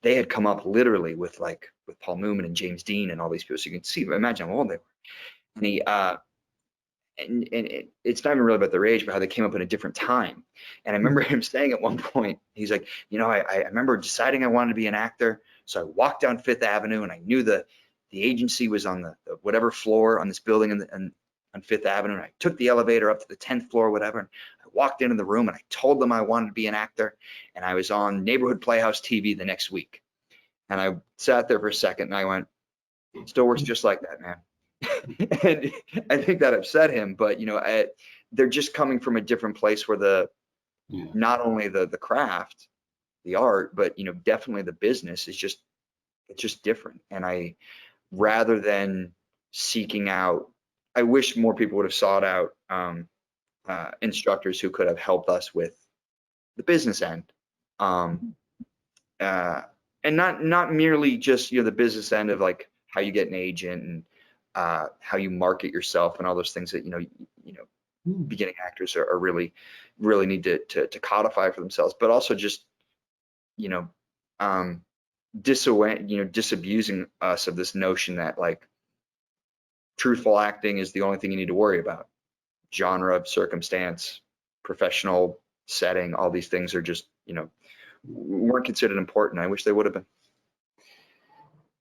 they had come up literally with Paul Newman and James Dean and all these people. So you can imagine how old they were. And he and it's not even really about their age, but how they came up in a different time. And I remember him saying at one point, he's like, I remember deciding I wanted to be an actor. So I walked down Fifth Avenue, and I knew the agency was on the whatever floor on this building and on Fifth Avenue. And I took the elevator up to the 10th floor, whatever. And I walked into the room, and I told them I wanted to be an actor. And I was on Neighborhood Playhouse TV the next week. And I sat there for a second, and I went, it still works just like that, man. And I think that upset him, but they're just coming from a different place where not only the craft, the art, but definitely the business is just, it's just different. And rather than seeking out, I wish more people would have sought out instructors who could have helped us with the business end, and not merely just the business end of like how you get an agent and how you market yourself and all those things that beginning actors are really need to codify for themselves, but also just disabusing us of this notion that like truthful acting is the only thing you need to worry about. Genre, circumstance, professional setting, all these things are just weren't considered important. I wish they would have been.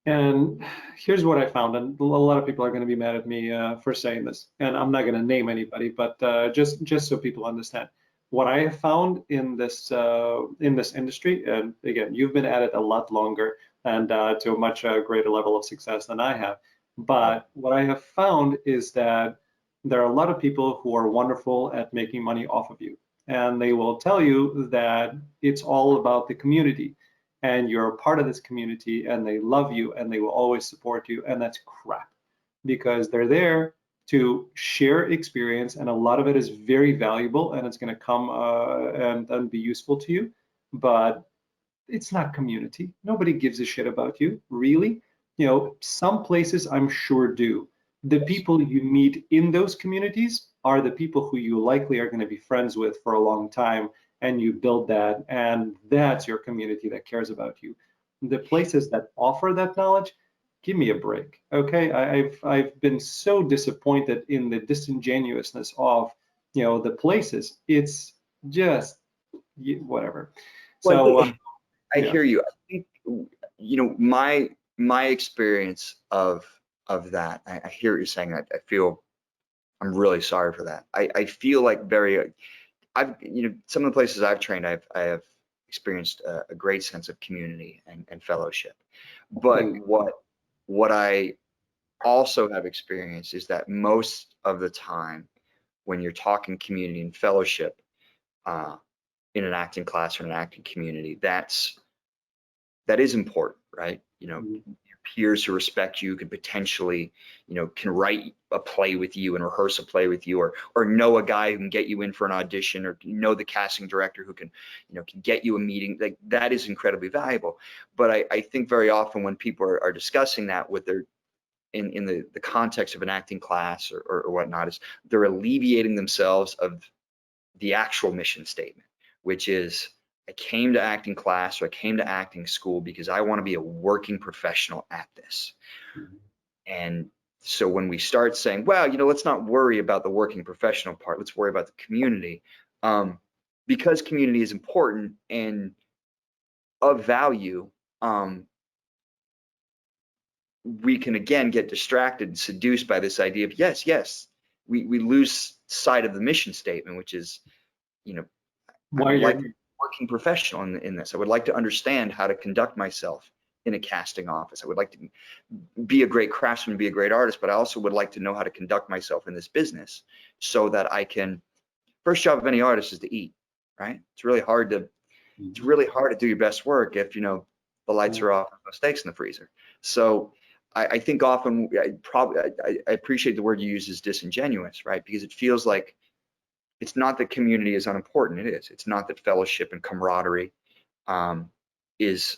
And here's what I found, and a lot of people are going to be mad at me for saying this, and I'm not going to name anybody, but just so people understand, what I have found in this industry, and again, you've been at it a lot longer and to a much greater level of success than I have. But what I have found is that there are a lot of people who are wonderful at making money off of you, and they will tell you that it's all about the community. And you're a part of this community, and they love you, and they will always support you, and that's crap, because they're there to share experience, and a lot of it is very valuable, and it's going to come and be useful to you, but it's not community. Nobody gives a shit about you, really. Some places I'm sure do. The people you meet in those communities are the people who you likely are going to be friends with for a long time, and you build that, and that's your community that cares about you. The places that offer that knowledge, give me a break, okay? I've been so disappointed in the disingenuousness of the places. It's just whatever. Well, So I hear you. I think my experience of that. I hear what you're saying. I feel I'm really sorry for that. I feel like I've some of the places I've trained, I have experienced a great sense of community and fellowship. But what I also have experienced is that most of the time when you're talking community and fellowship in an acting class or an acting community, that is important, right? You're peers who respect you could potentially, can write a play with you and rehearse a play with you, or know a guy who can get you in for an audition, or know the casting director who can get you a meeting. Like, that is incredibly valuable. But I think very often when people are discussing that with their in the context of an acting class or whatnot, is they're alleviating themselves of the actual mission statement, which is, I came to acting class, or I came to acting school because I want to be a working professional at this. And so when we start saying, well, let's not worry about the working professional part, let's worry about the community, because community is important and of value, we can again get distracted and seduced by this idea of yes, we lose sight of the mission statement, which is, Why I would you're like to be a working professional in this. I would like to understand how to conduct myself in a casting office. I would like to be a great craftsman, be a great artist, but I also would like to know how to conduct myself in this business so that I can, first job of any artist is to eat, right? It's really hard to do your best work if, the lights are off, no steaks in the freezer. So I think often I appreciate the word you use is disingenuous, right? Because it feels like it's not that community is unimportant. It is. It's not that fellowship and camaraderie is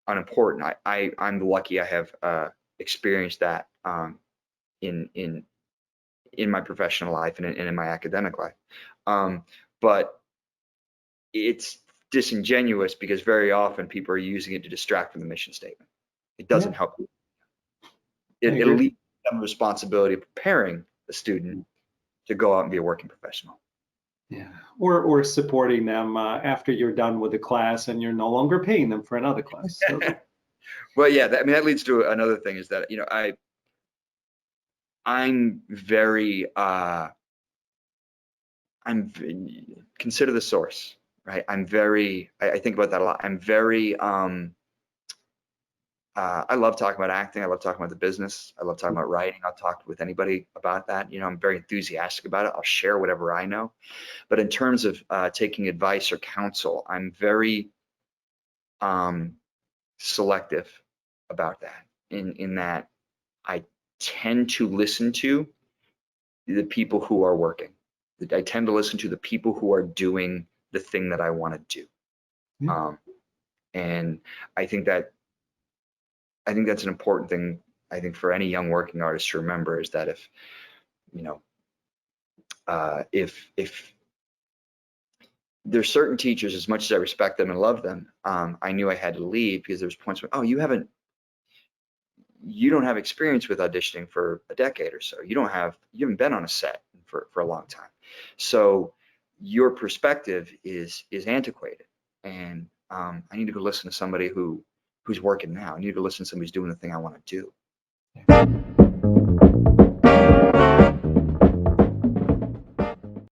unimportant. I'm lucky I have experienced that in my professional life and in my academic life. But it's disingenuous because very often people are using it to distract from the mission statement. It doesn't help. It leaves them responsibility of preparing the student to go out and be a working professional. Yeah, or supporting them after you're done with the class and you're no longer paying them for another class. So. Well, yeah, that leads to another thing, is that I'm very consider the source, right? I think about that a lot. I'm very I love talking about acting. I love talking about the business. I love talking about writing. I'll talk with anybody about that. I'm very enthusiastic about it. I'll share whatever I know. But in terms of taking advice or counsel, I'm very selective about that. In that, I tend to listen to the people who are working. I tend to listen to the people who are doing the thing that I want to do. And I think that's an important thing, I think, for any young working artist to remember, is that if there's certain teachers, as much as I respect them and love them, I knew I had to leave because there was points when, you don't have experience with auditioning for a decade or so. You haven't been on a set for a long time. So your perspective is antiquated. And I need to go listen to somebody who's working now. I need to listen to somebody who's doing the thing I want to do.